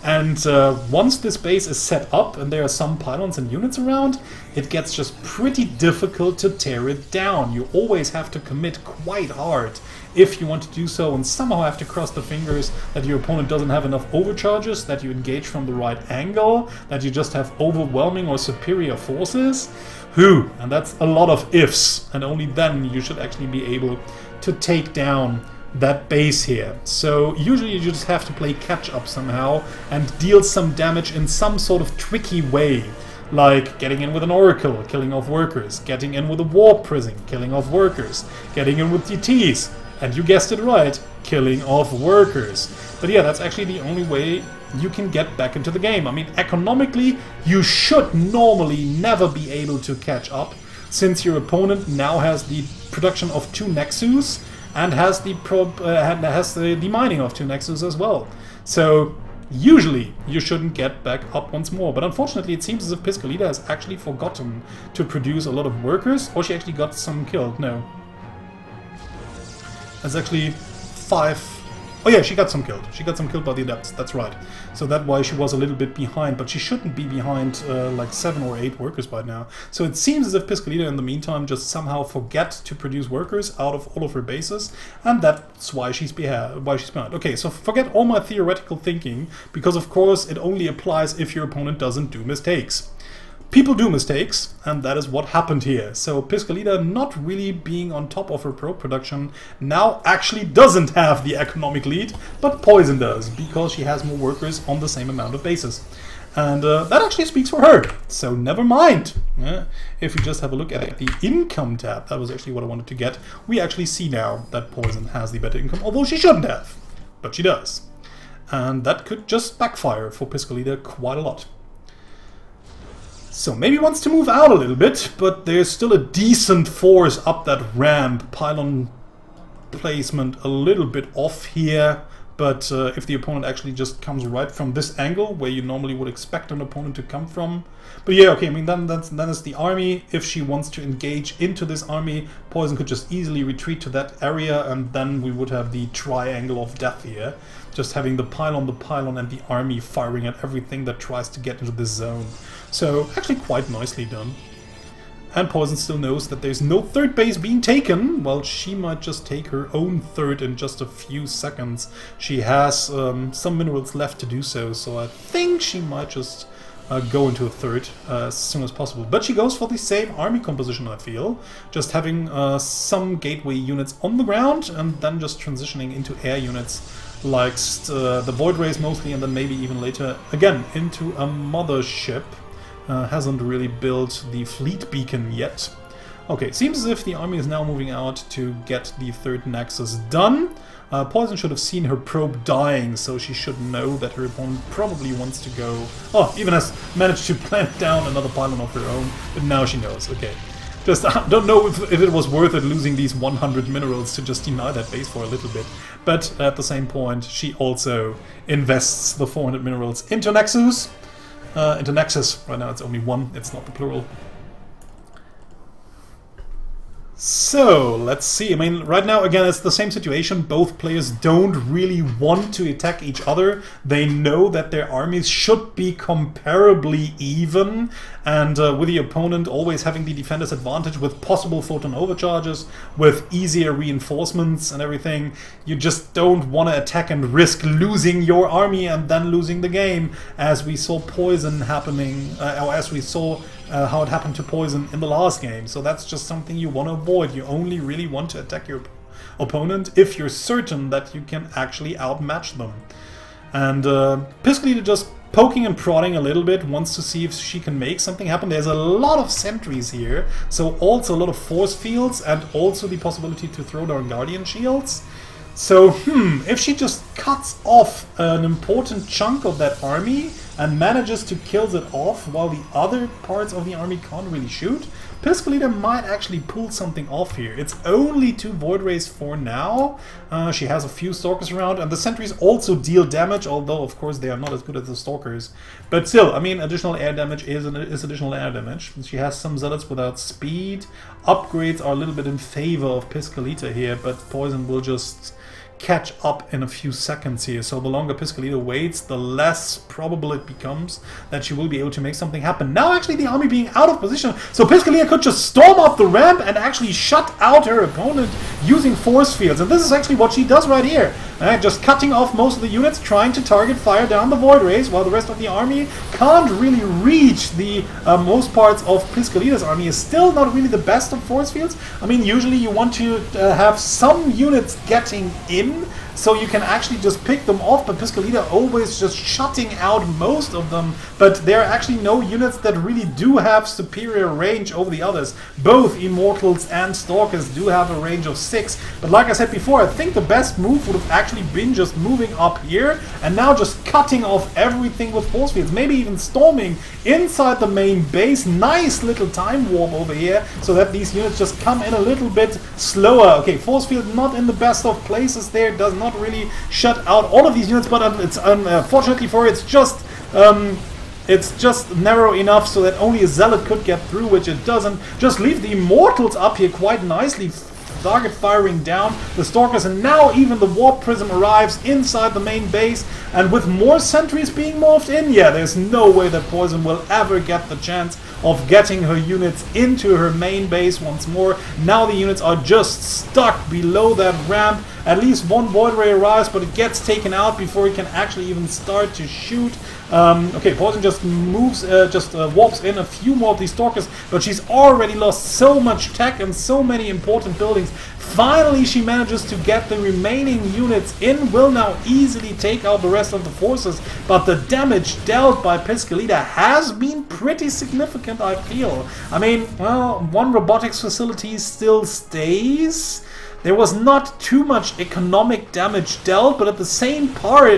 And once this base is set up and there are some pylons and units around, it gets just pretty difficult to tear it down. You always have to commit quite hard if you want to do so, and somehow have to cross the fingers that your opponent doesn't have enough overcharges, that you engage from the right angle, that you just have overwhelming or superior forces. And that's a lot of ifs, and only then you should actually be able to take down that base here. So usually you just have to play catch up somehow and deal some damage in some sort of tricky way, like getting in with an Oracle, killing off workers, getting in with a Warp Prison, killing off workers, getting in with DTs, and you guessed it right, killing off workers. But yeah, that's actually the only way you can get back into the game. I mean, economically, you should normally never be able to catch up, since your opponent now has the production of 2 Nexus and has the mining of 2 Nexus as well. So usually you shouldn't get back up once more. But unfortunately, it seems as if Piscalida has actually forgotten to produce a lot of workers, or she actually got some killed. No. That's actually 5 Oh yeah, she got some killed. She got some killed by the Adepts, that's right. So that's why she was a little bit behind, but she shouldn't be behind like 7 or 8 workers by now. So it seems as if Piscolita in the meantime just somehow forget to produce workers out of all of her bases, and that's why she's behind. Okay, so forget all my theoretical thinking, because of course it only applies if your opponent doesn't do mistakes. People do mistakes, and that is what happened here. So Piscolita, not really being on top of her probe production, now actually doesn't have the economic lead, but Poison does, because she has more workers on the same amount of bases. And that actually speaks for her, so never mind. If we just have a look at the income tab, that was actually what I wanted to get, we actually see now that Poison has the better income, although she shouldn't have, but she does. And that could just backfire for Piscolita quite a lot. So maybe wants to move out a little bit, but there's still a decent force up that ramp. Pylon placement a little bit off here, but if the opponent actually just comes right from this angle, where you normally would expect an opponent to come from. But yeah, okay, I mean, then it's the army. If she wants to engage into this army, Poison could just easily retreat to that area, and then we would have the triangle of death here. Just having the pylon, and the army firing at everything that tries to get into this zone. So, actually quite nicely done. And Poison still knows that there's no third base being taken. Well, she might just take her own third in just a few seconds. She has some minerals left to do so, so I think she might just go into a third as soon as possible. But she goes for the same army composition, I feel. Just having some gateway units on the ground, and then just transitioning into air units, like the Void Rays mostly, and then maybe even later, again, into a mothership. Hasn't really built the fleet beacon yet. Okay, seems as if the army is now moving out to get the third nexus done. Poison should have seen her probe dying, so she should know that her opponent probably wants to go... Oh, even has managed to plant down another pylon of her own, but now she knows, okay. Just don't know if it was worth it losing these 100 minerals to just deny that base for a little bit. But at the same point, she also invests the 400 minerals into Nexus. Into Nexus. Right now it's only one, it's not the plural. So, let's see. I mean, right now, again, it's the same situation. Both players don't really want to attack each other. They know that their armies should be comparably even, and with the opponent always having the defender's advantage with possible photon overcharges, with easier reinforcements and everything, you just don't want to attack and risk losing your army and then losing the game, as we saw Poison happening, or as we saw how it happened to Poison in the last game. So that's just something you want to avoid. You only really want to attack your opponent if you're certain that you can actually outmatch them. And Piscolita just poking and prodding a little bit, wants to see if she can make something happen. There's a lot of sentries here, so also a lot of force fields, and also the possibility to throw down Guardian Shields. So, if she just cuts off an important chunk of that army and manages to kill it off while the other parts of the army can't really shoot, Piscolita might actually pull something off here. It's only 2 Void Rays for now. She has a few Stalkers around, and the sentries also deal damage, although of course they are not as good as the Stalkers. But still, I mean, additional air damage is additional air damage. She has some Zealots without speed. Upgrades are a little bit in favor of Piscolita here, but Poison will just catch up in a few seconds here. So the longer Piscolita waits, the less probable it becomes that she will be able to make something happen. Now actually the army being out of position, so Piscolita could just storm up the ramp and actually shut out her opponent using force fields. And this is actually what she does right here. Just cutting off most of the units, trying to target fire down the Void Rays, while the rest of the army can't really reach the most parts of Piscolita's army. Is still not really the best of force fields. I mean, usually you want to have some units getting in, so you can actually just pick them off, but Piscolita always just shutting out most of them. But there are actually no units that really do have superior range over the others. Both Immortals and Stalkers do have a range of 6, but like I said before, I think the best move would have actually been just moving up here and now just cutting off everything with force fields, maybe even storming inside the main base. Nice little time warp over here, so that these units just come in a little bit slower. Okay, force field not in the best of places there, does not really shut out all of these units, but it's unfortunately for it, it's just narrow enough so that only a Zealot could get through, which it doesn't. Just leave the Immortals up here quite nicely, target firing down the Stalkers, and now even the Warp Prism arrives inside the main base, and with more sentries being morphed in, yeah, there's no way that Poison will ever get the chance of getting her units into her main base once more. Now the units are just stuck below that ramp. At least one Void Ray arrives, but it gets taken out before it can actually even start to shoot. Okay, Poison just moves, warps in a few more of these Stalkers, but she's already lost so much tech and so many important buildings. Finally, she manages to get the remaining units in, will now easily take out the rest of the forces, but the damage dealt by Piscalida has been pretty significant, I feel. I mean, well, one robotics facility still stays. There was not too much economic damage dealt, but at the same time,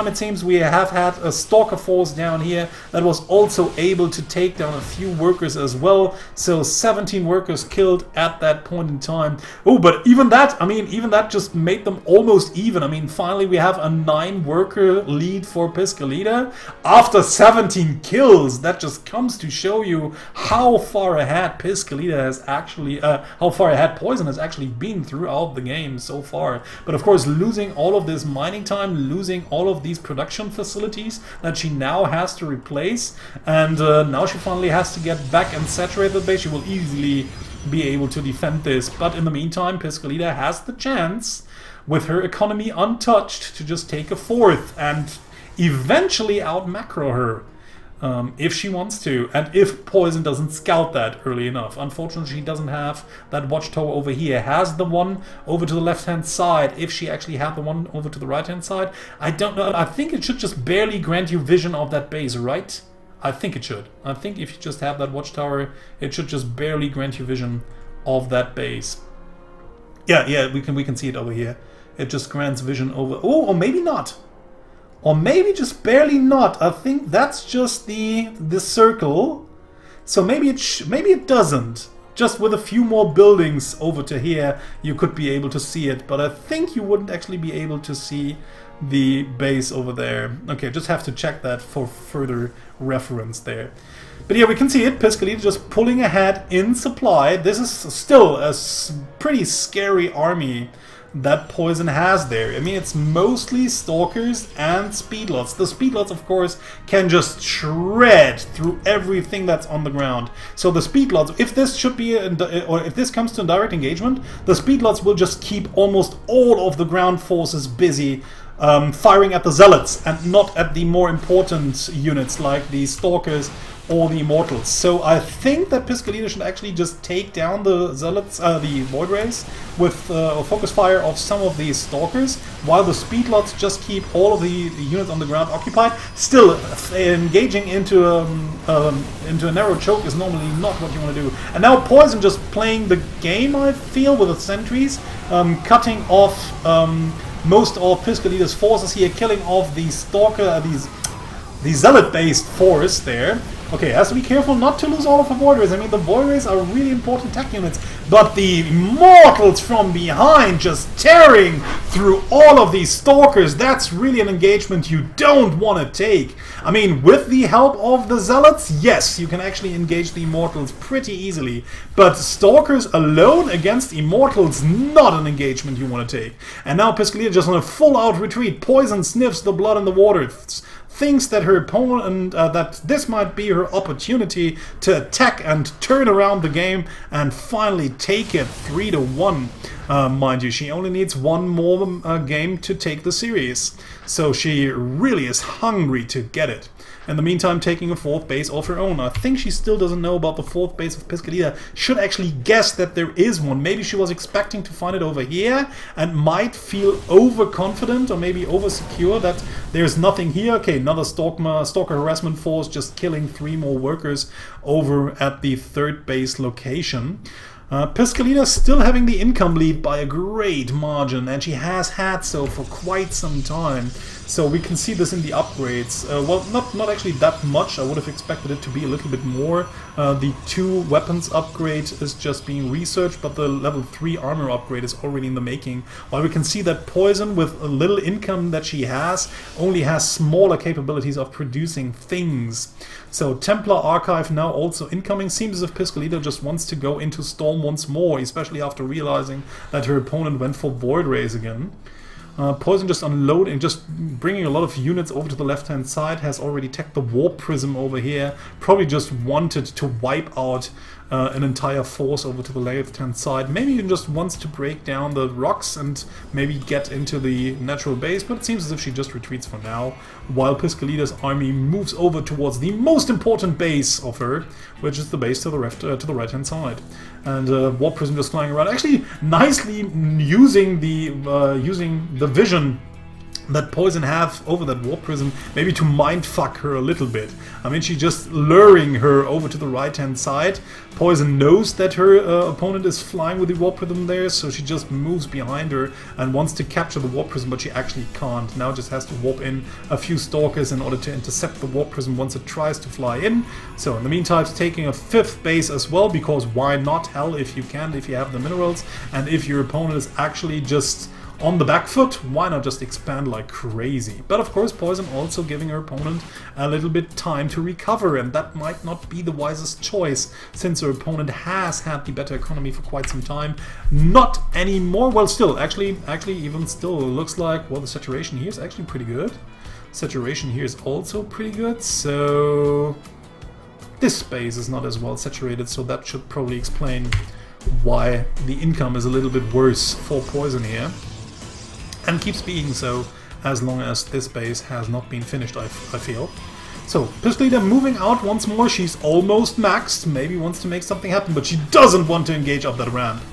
it seems we have had a Stalker force down here that was also able to take down a few workers as well. So 17 workers killed at that point in time. Oh, but even that, I mean, even that just made them almost even. I mean, finally we have a 9-worker lead for Piscalida after 17 kills. That just comes to show you how far ahead Piscalida has actually, how far ahead Poison has actually been throughout the game so far. But of course, losing all of this mining time, losing all of these production facilities that she now has to replace, and now she finally has to get back and saturate the base. She will easily be able to defend this, but in the meantime Piscalida has the chance, with her economy untouched, to just take a 4th and eventually out macro her. If she wants to, and if Poison doesn't scout that early enough. Unfortunately, she doesn't have that watchtower over here. Has the one over to the left-hand side. If she actually had the one over to the right-hand side, I don't know. I think it should just barely grant you vision of that base, right? I think it should. I think if you just have that watchtower, it should just barely grant you vision of that base. Yeah, we can see it over here. It just grants vision over. Oh, or maybe not. Or maybe just barely not. I think that's just the circle. So maybe it doesn't. Just with a few more buildings over to here, you could be able to see it. But I think you wouldn't actually be able to see the base over there. Okay, just have to check that for further reference there. But yeah, we can see it. Piscalida just pulling ahead in supply. This is still a pretty scary army that Poison has there. I mean, it's mostly Stalkers and Speedlots. The Speedlots, of course, can just shred through everything that's on the ground. So the Speedlots, if this should be, or if this comes to a direct engagement, the Speedlots will just keep almost all of the ground forces busy, firing at the Zealots and not at the more important units like the Stalkers or the Immortals. So I think that Piscalida should actually just take down the Zealots, the Void Rays, with a focus fire of some of these Stalkers, while the Speedlots just keep all of the units on the ground occupied. Still, engaging into a narrow choke is normally not what you want to do. And now Poison just playing the game, I feel, with the sentries, cutting off most of Piscalida's forces here, killing off the Stalker, the Zealot-based force there. Okay, has to be careful not to lose all of the Void Rays. I mean, the Void Rays are really important tech units, but the Immortals from behind just tearing through all of these Stalkers, that's really an engagement you don't want to take. I mean, with the help of the Zealots, yes, you can actually engage the Immortals pretty easily, but Stalkers alone against Immortals, not an engagement you want to take. And now Piscalida just on a full-out retreat. Poison sniffs the blood in the water, thinks that her opponent, that this might be her opportunity to attack and turn around the game and finally take it 3-1. Mind you, she only needs one more game to take the series, so she really is hungry to get it. In the meantime, taking a 4th base of her own. I think she still doesn't know about the 4th base of Piscalida. Should actually guess that there is one. Maybe she was expecting to find it over here and might feel overconfident or maybe oversecure that there's nothing here. Okay, another Stalker harassment force just killing 3 more workers over at the 3rd base location. Piscalida still having the income lead by a great margin, and she has had so for quite some time. So we can see this in the upgrades. Well, not actually that much. I would have expected it to be a little bit more. The 2 weapons upgrade is just being researched, but the level 3 armor upgrade is already in the making. While we can see that Poison, with a little income that she has, only has smaller capabilities of producing things. So Templar Archive now also incoming. Seems as if Piscalida just wants to go into Storm once more, especially after realizing that her opponent went for Void Rays again. Poison just unloading, just bringing a lot of units over to the left-hand side, has already teched the Warp Prism over here, probably just wanted to wipe out an entire force over to the left-hand side. Maybe even just wants to break down the rocks and maybe get into the natural base, but it seems as if she just retreats for now, while Piscalida's army moves over towards the most important base of her, which is the base to the right-hand side. And Warp Prism just flying around, actually nicely using the vision that Poison have over that Warp Prism, maybe to mindfuck her a little bit. I mean, she's just luring her over to the right-hand side. Poison knows that her opponent is flying with the Warp Prism there, so she just moves behind her and wants to capture the Warp Prism, but she actually can't. Now just has to warp in a few Stalkers in order to intercept the Warp Prism once it tries to fly in. So in the meantime, it's taking a 5th base as well, because why not? Hell, if you can, if you have the minerals, and if your opponent is actually just on the back foot, why not just expand like crazy? But of course, Poison also giving her opponent a little bit time to recover, and that might not be the wisest choice, since her opponent has had the better economy for quite some time. Not anymore. Well, still, actually, even still, it looks like, well, the saturation here is actually pretty good. Saturation here is also pretty good, so this space is not as well saturated, so that should probably explain why the income is a little bit worse for Poison here. And keeps being so as long as this base has not been finished, I feel. So, Piscalida moving out once more. She's almost maxed, maybe wants to make something happen, but she doesn't want to engage up that ramp.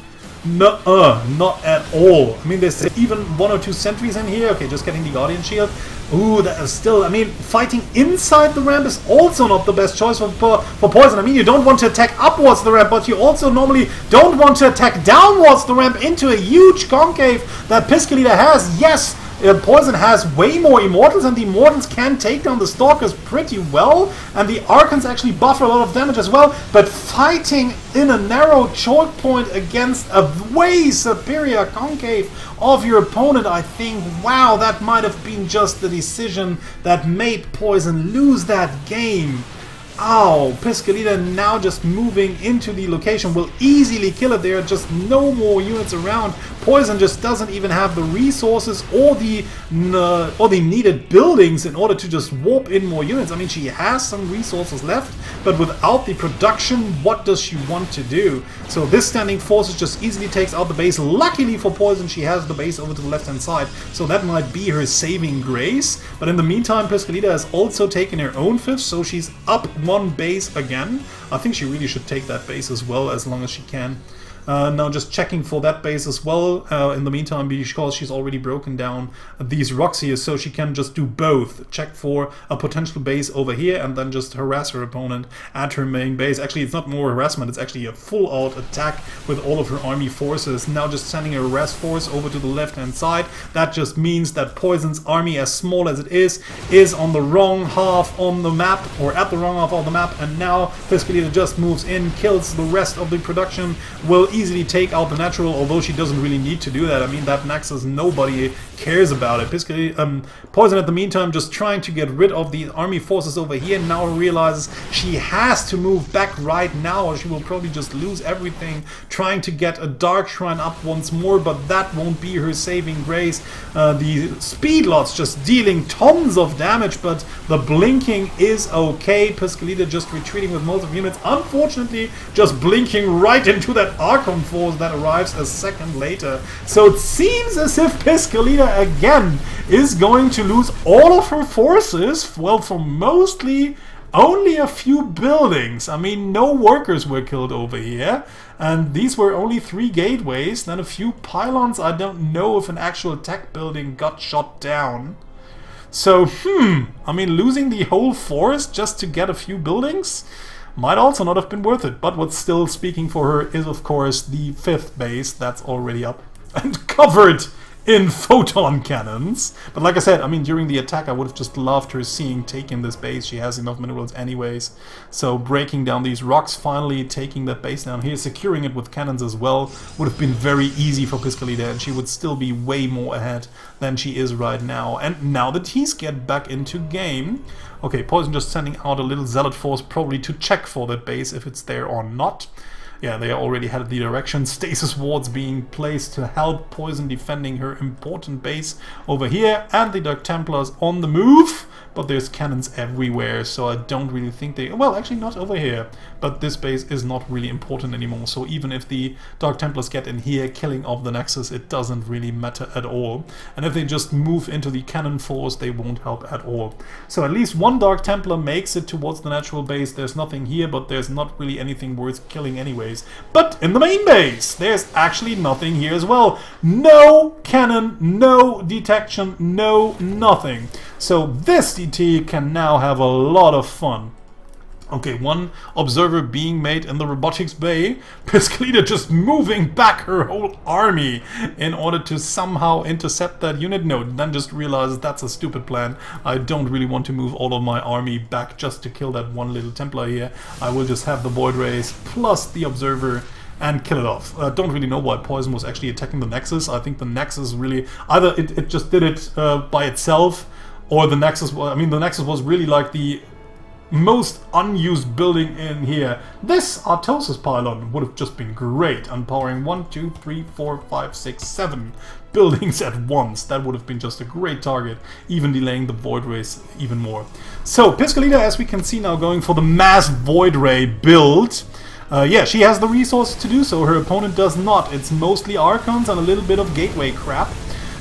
Nuh-uh, not at all. I mean, there's even 1 or 2 sentries in here. Okay, just getting the Guardian Shield. Ooh, that is still, I mean, fighting inside the ramp is also not the best choice for Poison. I mean, you don't want to attack upwards the ramp, but you also normally don't want to attack downwards the ramp into a huge concave that Piscalida has. Yes, Poison has way more Immortals, and the Immortals can take down the Stalkers pretty well, and the Archons actually buffer a lot of damage as well, but fighting in a narrow choke point against a way superior concave of your opponent, I think, wow, that might have been just the decision that made Poison lose that game. Ow, Piscalida now just moving into the location will easily kill it. There are just no more units around. Poison just doesn't even have the resources or the needed buildings in order to just warp in more units. I mean, she has some resources left, but without the production, what does she want to do? So this standing forces just easily takes out the base. Luckily for Poison, she has the base over to the left-hand side, so that might be her saving grace. But in the meantime, Piscalida has also taken her own 5th, so she's up 1 base again. I think she really should take that base as well, as long as she can. Now just checking for that base as well, in the meantime, because she's already broken down these rocks here, so she can just do both. Check for a potential base over here and then just harass her opponent at her main base. Actually, it's not more harassment, it's actually a full-out attack with all of her army forces. Now just sending a harass force over to the left-hand side. That just means that Poison's army, as small as it is on the wrong half on the map, or at the wrong half of the map, and now Piscalida just moves in, kills the rest of the production, will easily take out the natural, although she doesn't really need to do that. I mean, that Naxos, nobody cares about it. Poison at the meantime just trying to get rid of the army forces over here, now realizes she has to move back right now or she will probably just lose everything, trying to get a Dark Shrine up once more, but that won't be her saving grace. The speed lots just dealing tons of damage, but the blinking is okay. Piscalida just retreating with most of units, unfortunately just blinking right into that Archon force that arrives a second later. So it seems as if Piscalida again is going to lose all of her forces, well, for mostly only a few buildings. I mean, no workers were killed over here, and these were only 3 gateways, then a few pylons. I don't know if an actual tech building got shot down. So, I mean, losing the whole forest just to get a few buildings might also not have been worth it. But what's still speaking for her is, of course, the 5th base that's already up and covered in photon cannons. But like I said, I mean, during the attack I would have just loved her taking this base. She has enough minerals anyways. So breaking down these rocks, finally taking that base down here, securing it with cannons as well, would have been very easy for Piscalida, and she would still be way more ahead than she is right now. And now that he's get back into game, okay, Poison just sending out a little zealot force probably to check for that base if it's there or not. Yeah, they already had the direction. Stasis wards being placed to help Poison defending her important base over here, and the Dark Templars on the move. But there's cannons everywhere, so I don't really think they... Well, actually not over here, but this base is not really important anymore, so even if the Dark Templars get in here, killing off the Nexus, it doesn't really matter at all. And if they just move into the cannon force, they won't help at all. So at least one Dark Templar makes it towards the natural base. There's nothing here, but there's not really anything worth killing anyways. But in the main base, there's actually nothing here as well. No cannon, no detection, no nothing. So this DT can now have a lot of fun. Okay, one observer being made in the robotics bay. Piscalida just moving back her whole army in order to somehow intercept that unit. No, then just realized that's a stupid plan. I don't really want to move all of my army back just to kill that one little Templar here. I will just have the Void Rays plus the observer and kill it off. I don't really know why Poison was actually attacking the Nexus. I think the Nexus really... Either it just did it by itself, or the Nexus... I mean, the Nexus was really like the most unused building in here. This Artosis pylon would have just been great. Unpowering 1, 2, 3, 4, 5, 6, 7 buildings at once. That would have been just a great target, even delaying the Void Rays even more. So, Piscalida, as we can see now, going for the mass Void Ray build. Yeah, she has the resources to do so. Her opponent does not. It's mostly Archons and a little bit of Gateway crap.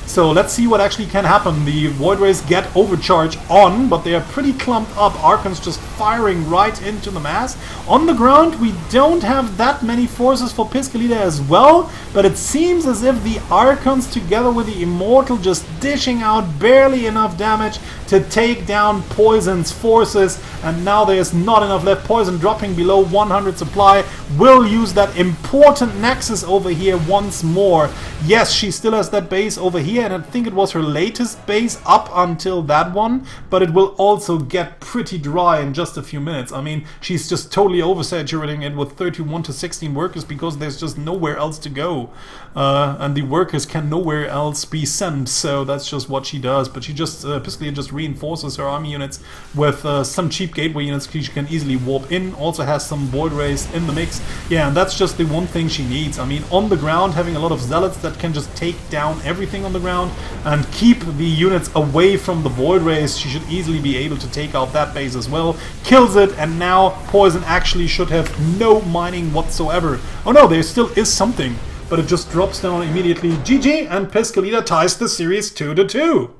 So let's see what actually can happen. The Void Rays get overcharge on, but they are pretty clumped up. Archons just firing right into the mass. On the ground, we don't have that many forces for Piscalida as well, but it seems as if the Archons together with the Immortal just dishing out barely enough damage to take down Poison's forces, and now there's not enough left. Poison dropping below 100 supply. Will use that important Nexus over here once more. Yes, she still has that base over here, and I think it was her latest base up until that one, but it will also get pretty dry in just a few minutes. I mean, she's just totally oversaturating it with 31 to 16 workers because there's just nowhere else to go. And the workers can nowhere else be sent, so that's just what she does. But she just, Piscalida just reinforces her army units with some cheap gateway units she can easily warp in. Also has some Void Rays in the mix. Yeah, and that's just the one thing she needs. I mean, on the ground, having a lot of Zealots that can just take down everything on the ground and keep the units away from the Void Rays. She should easily be able to take out that base as well. Kills it, and now Poison actually should have no mining whatsoever. Oh no, there still is something, but it just drops down immediately. GG, and Piscalida ties the series 2-2.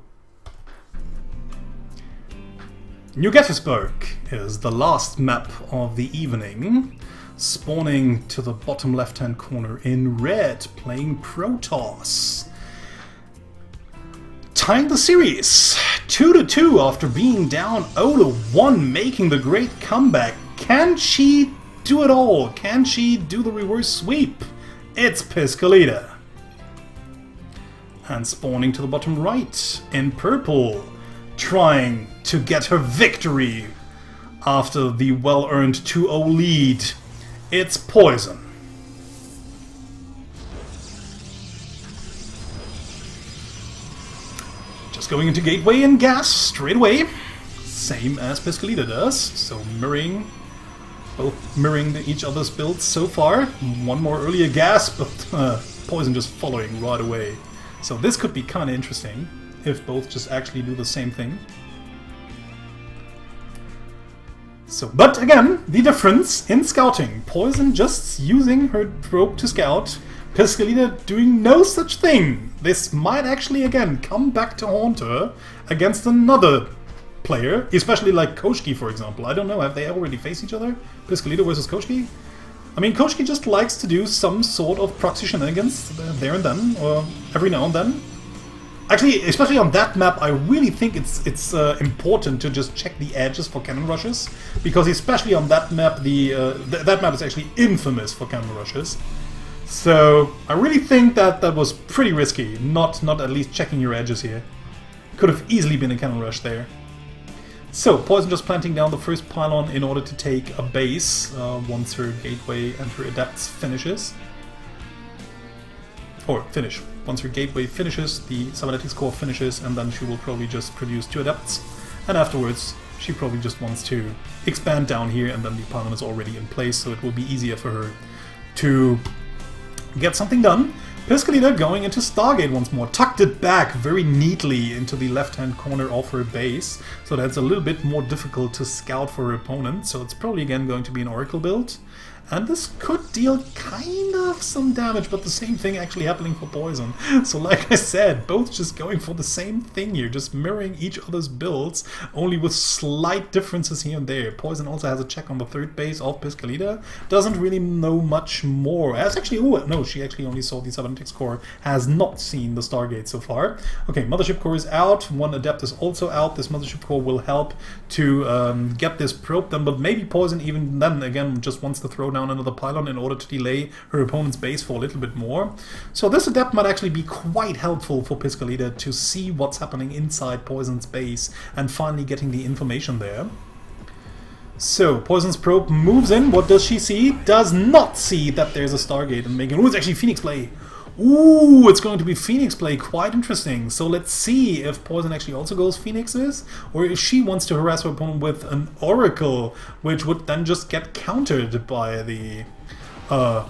New Gettysburg is the last map of the evening. Spawning to the bottom left-hand corner in red, playing Protoss. Tying the series 2-2 after being down 0-1, making the great comeback. Can she do it all? Can she do the reverse sweep? It's Piscalida. And spawning to the bottom right in purple, trying to get her victory after the well-earned 2-0 lead. It's Poison. Just going into Gateway and Gas straight away. Same as Piscalida does. So mirroring, both mirroring each other's builds so far. One more earlier Gas, but Poison just following right away. So this could be kind of interesting if both just actually do the same thing. So, but again, the difference in scouting. Poison just using her probe to scout. Piscalida doing no such thing. This might actually, again, come back to haunt her against another player. Especially like Koshki, for example. I don't know, have they already faced each other? Piscalida versus Koshki? I mean, Koshki just likes to do some sort of proxy shenanigans there and then, or every now and then. Actually, especially on that map, I really think it's important to just check the edges for cannon rushes, because especially on that map, that map is actually infamous for cannon rushes. So I really think that that was pretty risky, not at least checking your edges here. Could have easily been a cannon rush there. So Poison just planting down the first pylon in order to take a base once her Gateway and her Adepts finishes. Or finish. Once her Gateway finishes, the Cybernetics Core finishes, and then she will probably just produce 2 Adepts. And afterwards, she probably just wants to expand down here, and then the pylon is already in place, so it will be easier for her to get something done. Piscolita going into Stargate once more, tucked it back very neatly into the left-hand corner of her base, so that's a little bit more difficult to scout for her opponent, so it's probably again going to be an Oracle build. And this could deal kind of some damage, but the same thing actually happening for Poison. So like I said, both just going for the same thing here, just mirroring each other's builds, only with slight differences here and there. Poison also has a check on the third base of Piscolita. Doesn't really know much more. As actually, oh no, she actually only saw the Cybernetics core, has not seen the Stargate so far. Okay, Mothership core is out, one Adept is also out. This Mothership core will help to get this probe done, but maybe Poison even then again just wants to throw down another pylon in order to delay her opponent's base for a little bit more. So this Adept might actually be quite helpful for Piscolita to see what's happening inside Poison's base and finally getting the information there. So Poison's probe moves in. What does she see? Does not see that there's a Stargate and making... Ooh, it's actually Phoenix play. Ooh, it's going to be Phoenix play. Quite interesting. So let's see if Poison actually also goes Phoenixes, or if she wants to harass her opponent with an Oracle, which would then just get countered by the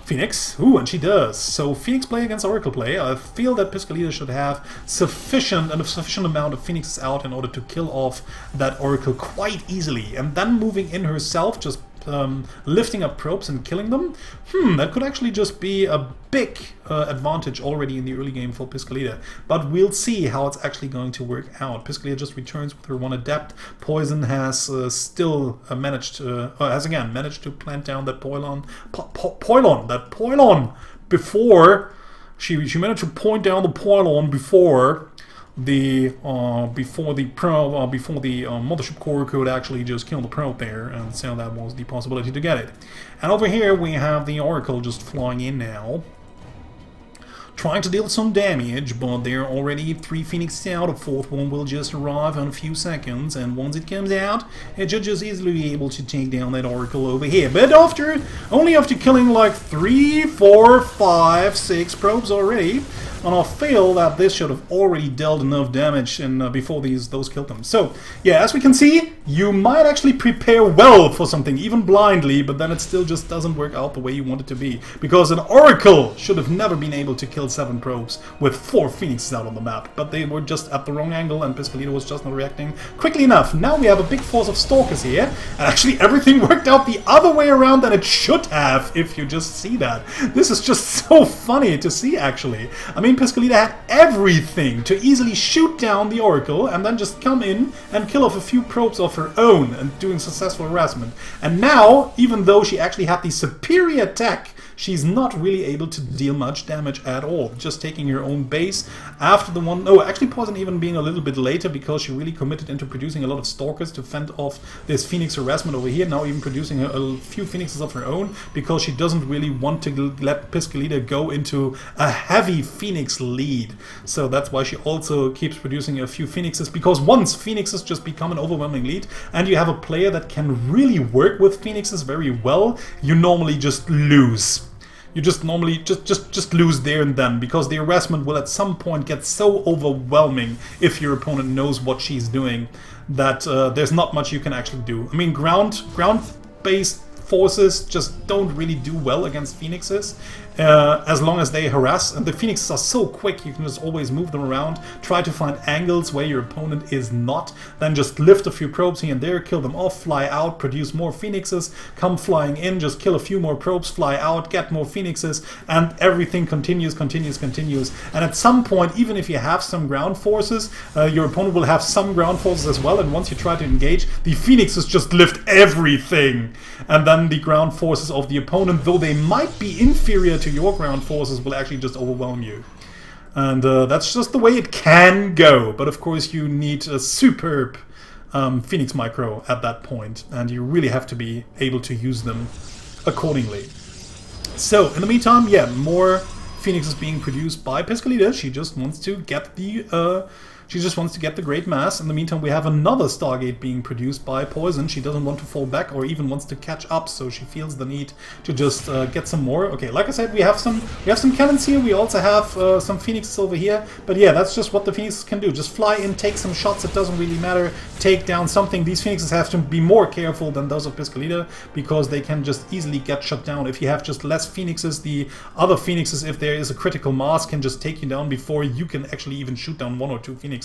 Phoenix. Ooh, and she does. So Phoenix play against Oracle play. I feel that Piscolita should have sufficient amount of Phoenixes out in order to kill off that Oracle quite easily. And then moving in herself, just lifting up probes and killing them. That could actually just be a big advantage already in the early game for Piscolita. But we'll see how it's actually going to work out. Piscolita just returns with her one Adept. Poison has still has again managed to plant down that Poilon before she managed to point down the Poilon before the Mothership core could actually just kill the probe there, and so that was the possibility to get it. And over here we have the Oracle just flying in now, trying to deal some damage, but there are already 3 Phoenixes out. A 4th one will just arrive in a few seconds, and once it comes out, it should just easily be able to take down that Oracle over here. But only after killing like 3, 4, 5, 6 probes already, and I feel that this should have already dealt enough damage before those killed them. So, yeah, as we can see, you might actually prepare well for something, even blindly, but then it still just doesn't work out the way you want it to be. Because an Oracle should have never been able to kill 7 probes with 4 Phoenixes out on the map. But they were just at the wrong angle, and Piscolita was just not reacting quickly enough. Now we have a big force of Stalkers here, and actually everything worked out the other way around than it should have, if you just see that. This is just so funny to see, actually. I mean, Piscolita had everything to easily shoot down the Oracle and then just come in and kill off a few probes of her own and doing successful harassment. And now, even though she actually had the superior tech, she's not really able to deal much damage at all. Just taking her own base after the one... Oh, actually Poison even being a little bit later because she really committed into producing a lot of Stalkers to fend off this Phoenix harassment over here. Now even producing a few Phoenixes of her own because she doesn't really want to let Piscolita go into a heavy Phoenix lead. So that's why she also keeps producing a few Phoenixes, because once Phoenixes just become an overwhelming lead and you have a player that can really work with Phoenixes very well, you normally just lose. You just normally just lose there and then, because the harassment will at some point get so overwhelming if your opponent knows what she's doing that there's not much you can actually do. I mean, ground-based forces just don't really do well against Phoenixes as long as they harass, and the Phoenixes are so quick you can just always move them around, try to find angles where your opponent is not, then just lift a few probes here and there, kill them off, fly out, produce more Phoenixes, come flying in, just kill a few more probes, fly out, get more Phoenixes, and everything continues. And at some point, even if you have some ground forces, your opponent will have some ground forces as well, and once you try to engage, the Phoenixes just lift everything, and then the ground forces of the opponent, though they might be inferior to your ground forces, will actually just overwhelm you. And that's just the way it can go. But of course you need a superb Phoenix micro at that point, and you really have to be able to use them accordingly. So in the meantime, yeah, more Phoenixes being produced by Piscolita. She just wants to get the She just wants to get the Great Mass. In the meantime, we have another Stargate being produced by Poison. She doesn't want to fall back or even wants to catch up, so she feels the need to just get some more. Okay, like I said, we have some cannons here. We also have some Phoenixes over here. But yeah, that's just what the Phoenixes can do. Just fly in, take some shots. It doesn't really matter. Take down something. These Phoenixes have to be more careful than those of Piscolita because they can just easily get shut down. If you have just less Phoenixes, the other Phoenixes, if there is a critical mass, can just take you down before you can actually even shoot down 1 or 2 Phoenixes.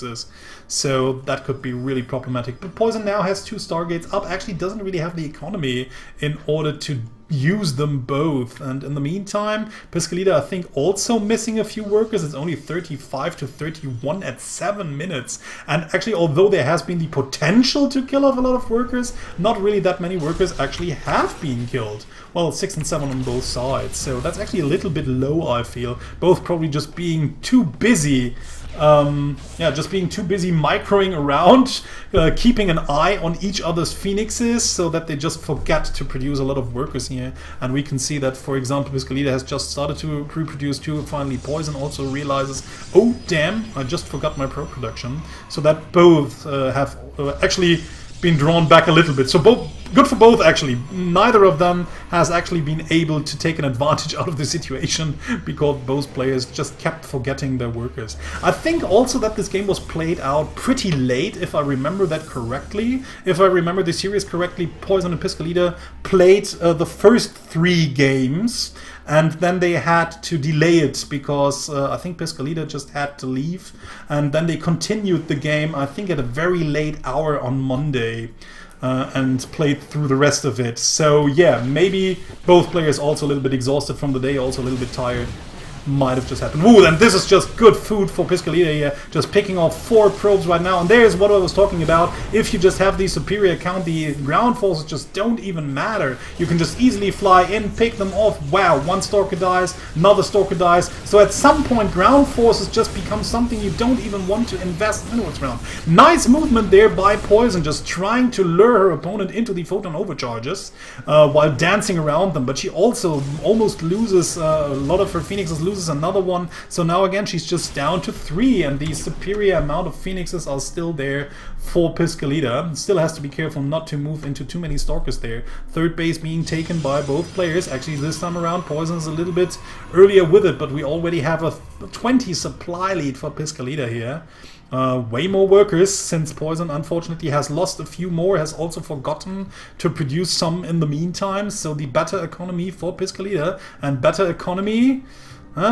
So that could be really problematic. But Poison now has 2 Stargates up, actually doesn't really have the economy in order to use them both. And in the meantime, Piscolita, I think, also missing a few workers. It's only 35 to 31 at 7 minutes. And actually, although there has been the potential to kill off a lot of workers, not really that many workers actually have been killed. Well, 6 and 7 on both sides. So that's actually a little bit low, I feel. Both probably just being too busy. Just being too busy microing around, keeping an eye on each other's Phoenixes so that they just forget to produce a lot of workers here. And we can see that, for example, Piscolita has just started to reproduce 2. Finally, Poison also realizes, oh damn, I just forgot my pro production. So that both have actually been drawn back a little bit. So both good for both, actually. Neither of them has actually been able to take an advantage out of the situation because both players just kept forgetting their workers. I think also that this game was played out pretty late, if I remember that correctly. If I remember the series correctly, Poison and Piscolita played the first 3 games, and then they had to delay it because I think Piscolita just had to leave, and then they continued the game, I think at a very late hour on Monday. And played through the rest of it. So yeah, maybe both players also a little bit exhausted from the day, also a little bit tired. Might have just happened. Ooh, and this is just good food for Piscolita here. Just picking off 4 probes right now. And there's what I was talking about. If you just have the superior account, the ground forces just don't even matter. You can just easily fly in, pick them off. Wow, 1 Stalker dies, another Stalker dies. So at some point, ground forces just become something you don't even want to invest inwards around. Nice movement there by Poison, just trying to lure her opponent into the photon overcharges while dancing around them. But she also almost loses a lot of her Phoenixes, loses another one. So now again she's just down to 3, and the superior amount of Phoenixes are still there for Piscolita. Still has to be careful not to move into too many Stalkers there. 3rd base being taken by both players. Actually this time around Poison's a little bit earlier with it, but we already have a 20 supply lead for Piscolita here. Way more workers, since Poison unfortunately has lost a few more, has also forgotten to produce some in the meantime. So the better economy for Piscolita, and better economy,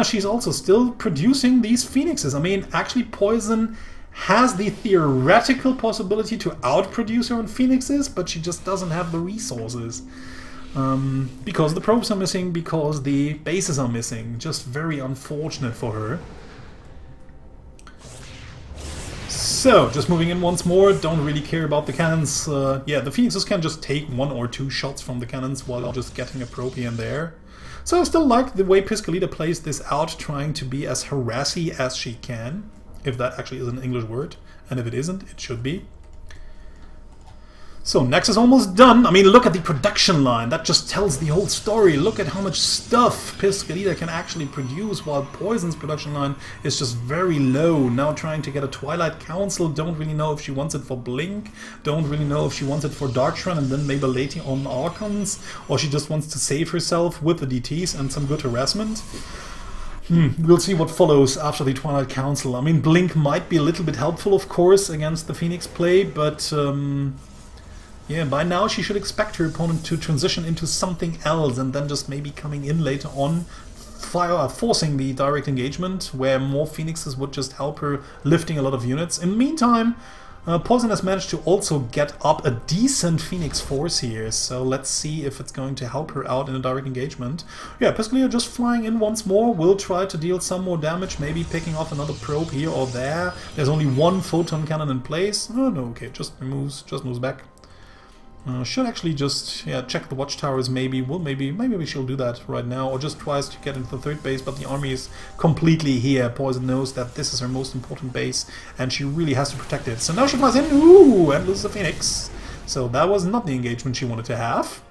she's also still producing these Phoenixes. I mean, actually Poison has the theoretical possibility to outproduce her own Phoenixes, but she just doesn't have the resources. Because the probes are missing, because the bases are missing. Just very unfortunate for her. So, just moving in once more, don't really care about the cannons. Yeah, the Phoenixes can just take 1 or 2 shots from the cannons while just getting a probe here and there. So I still like the way Piscolita plays this out, trying to be as harassy as she can. If that actually is an English word, and if it isn't, it should be. So next is almost done. I mean, look at the production line. That just tells the whole story. Look at how much stuff Piscolita can actually produce, while Poison's production line is just very low. Now trying to get a Twilight Council. Don't really know if she wants it for Blink. Don't really know if she wants it for Darkshrine and then maybe later on Archons. Or she just wants to save herself with the DTs and some good harassment. We'll see what follows after the Twilight Council. I mean, Blink might be a little bit helpful, of course, against the Phoenix play, but yeah, by now she should expect her opponent to transition into something else and then just maybe coming in later on, forcing the direct engagement, where more Phoenixes would just help her lifting a lot of units. In the meantime, Poison has managed to also get up a decent Phoenix force here, so let's see if it's going to help her out in a direct engagement. Yeah, Piscolita just flying in once more, will try to deal some more damage, maybe picking off another probe here or there. There's only 1 photon cannon in place. Oh no, okay, just moves back. Should actually just check the watchtowers maybe. Well, maybe she'll do that right now, or just tries to get into the 3rd base, but the army is completely here. Poison knows that this is her most important base and she really has to protect it. So now she flies in, ooh, and loses a Phoenix. So that was not the engagement she wanted to have.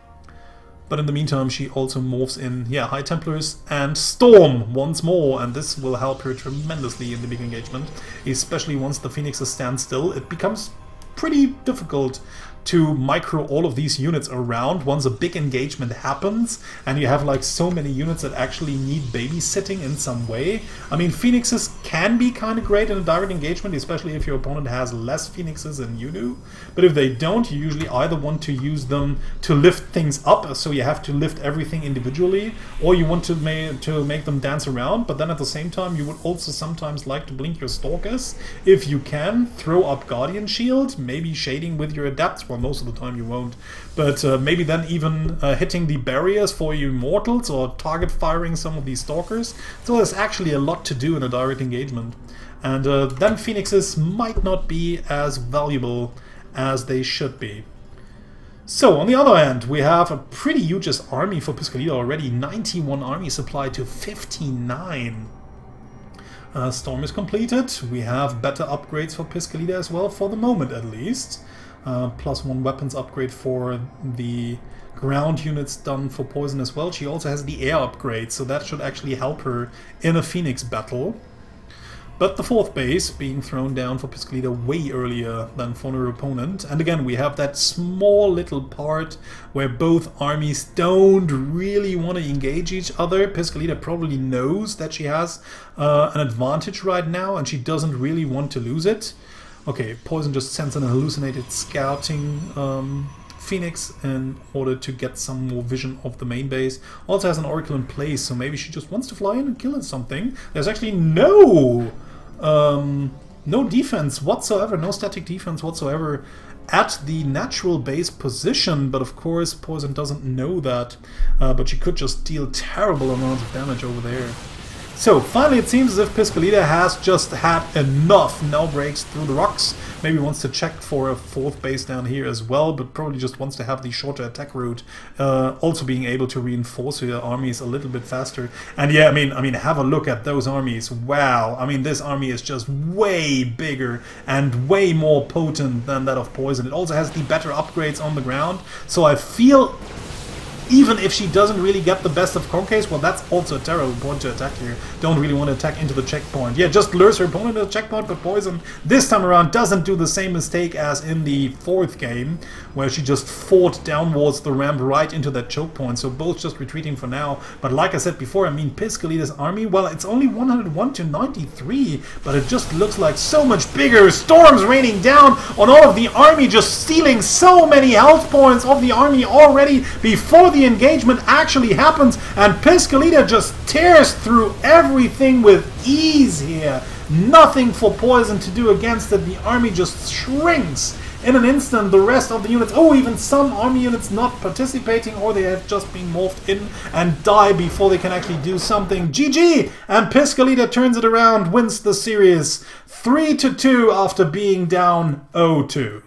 But in the meantime, she also morphs in, yeah, High Templars and Storm once more, and this will help her tremendously in the big engagement, especially once the Phoenixes stand still. It becomes pretty difficult to micro all of these units around once a big engagement happens and you have like so many units that actually need babysitting in some way. I mean, Phoenixes can be kind of great in a direct engagement, especially if your opponent has less Phoenixes than you do, but if they don't, you usually either want to use them to lift things up, so you have to lift everything individually, or you want to make them dance around, but then at the same time you would also sometimes like to blink your Stalkers if you can, throw up Guardian Shield, maybe shading with your Adepts. Well, most of the time you won't, but maybe then even hitting the barriers for your Immortals or target firing some of these Stalkers. So there's actually a lot to do in a direct engagement. And then Phoenixes might not be as valuable as they should be. So, on the other hand, we have a pretty huge army for Piscalida already. 91 army supply to 59. Storm is completed. We have better upgrades for Piscalida as well, for the moment at least. +1 weapons upgrade for the ground units done for Poison as well. She also has the air upgrade, so that should actually help her in a Phoenix battle. But the 4th base being thrown down for Piscalida way earlier than for her opponent. And again, we have that small little part where both armies don't really want to engage each other. Piscalida probably knows that she has an advantage right now and she doesn't really want to lose it. Okay, Poison just sends an hallucinated scouting Phoenix in order to get some more vision of the main base. Also has an Oracle in place, so maybe she just wants to fly in and kill something. There's actually no defense whatsoever, no static defense whatsoever at the natural base position, but of course Poison doesn't know that, but she could just deal terrible amounts of damage over there. So, finally it seems as if Piscalida has just had enough. Now breaks through the rocks. Maybe wants to check for a 4th base down here as well, but probably just wants to have the shorter attack route. Also being able to reinforce her armies a little bit faster. And yeah, I mean, have a look at those armies. Wow, I mean, this army is just way bigger and way more potent than that of Poison. It also has the better upgrades on the ground, so I feel, even if she doesn't really get the best of Concase, well, that's also a terrible point to attack here. Don't really want to attack into the checkpoint. Yeah, just lures her opponent to the checkpoint, but Poison this time around doesn't do the same mistake as in the 4th game, where she just fought downwards the ramp right into that choke point. So both just retreating for now. But like I said before, I mean, Piscalida's army, well, it's only 101 to 93, but it just looks like so much bigger. Storms raining down on all of the army, just stealing so many health points of the army already before the engagement actually happens, and Piscalida just tears through everything with ease here. Nothing for Poison to do against it. The army just shrinks in an instant. The rest of the units, oh, even some army units not participating, or they have just been morphed in and die before they can actually do something. GG! And Piscalida turns it around, wins the series 3-2 after being down 0-2.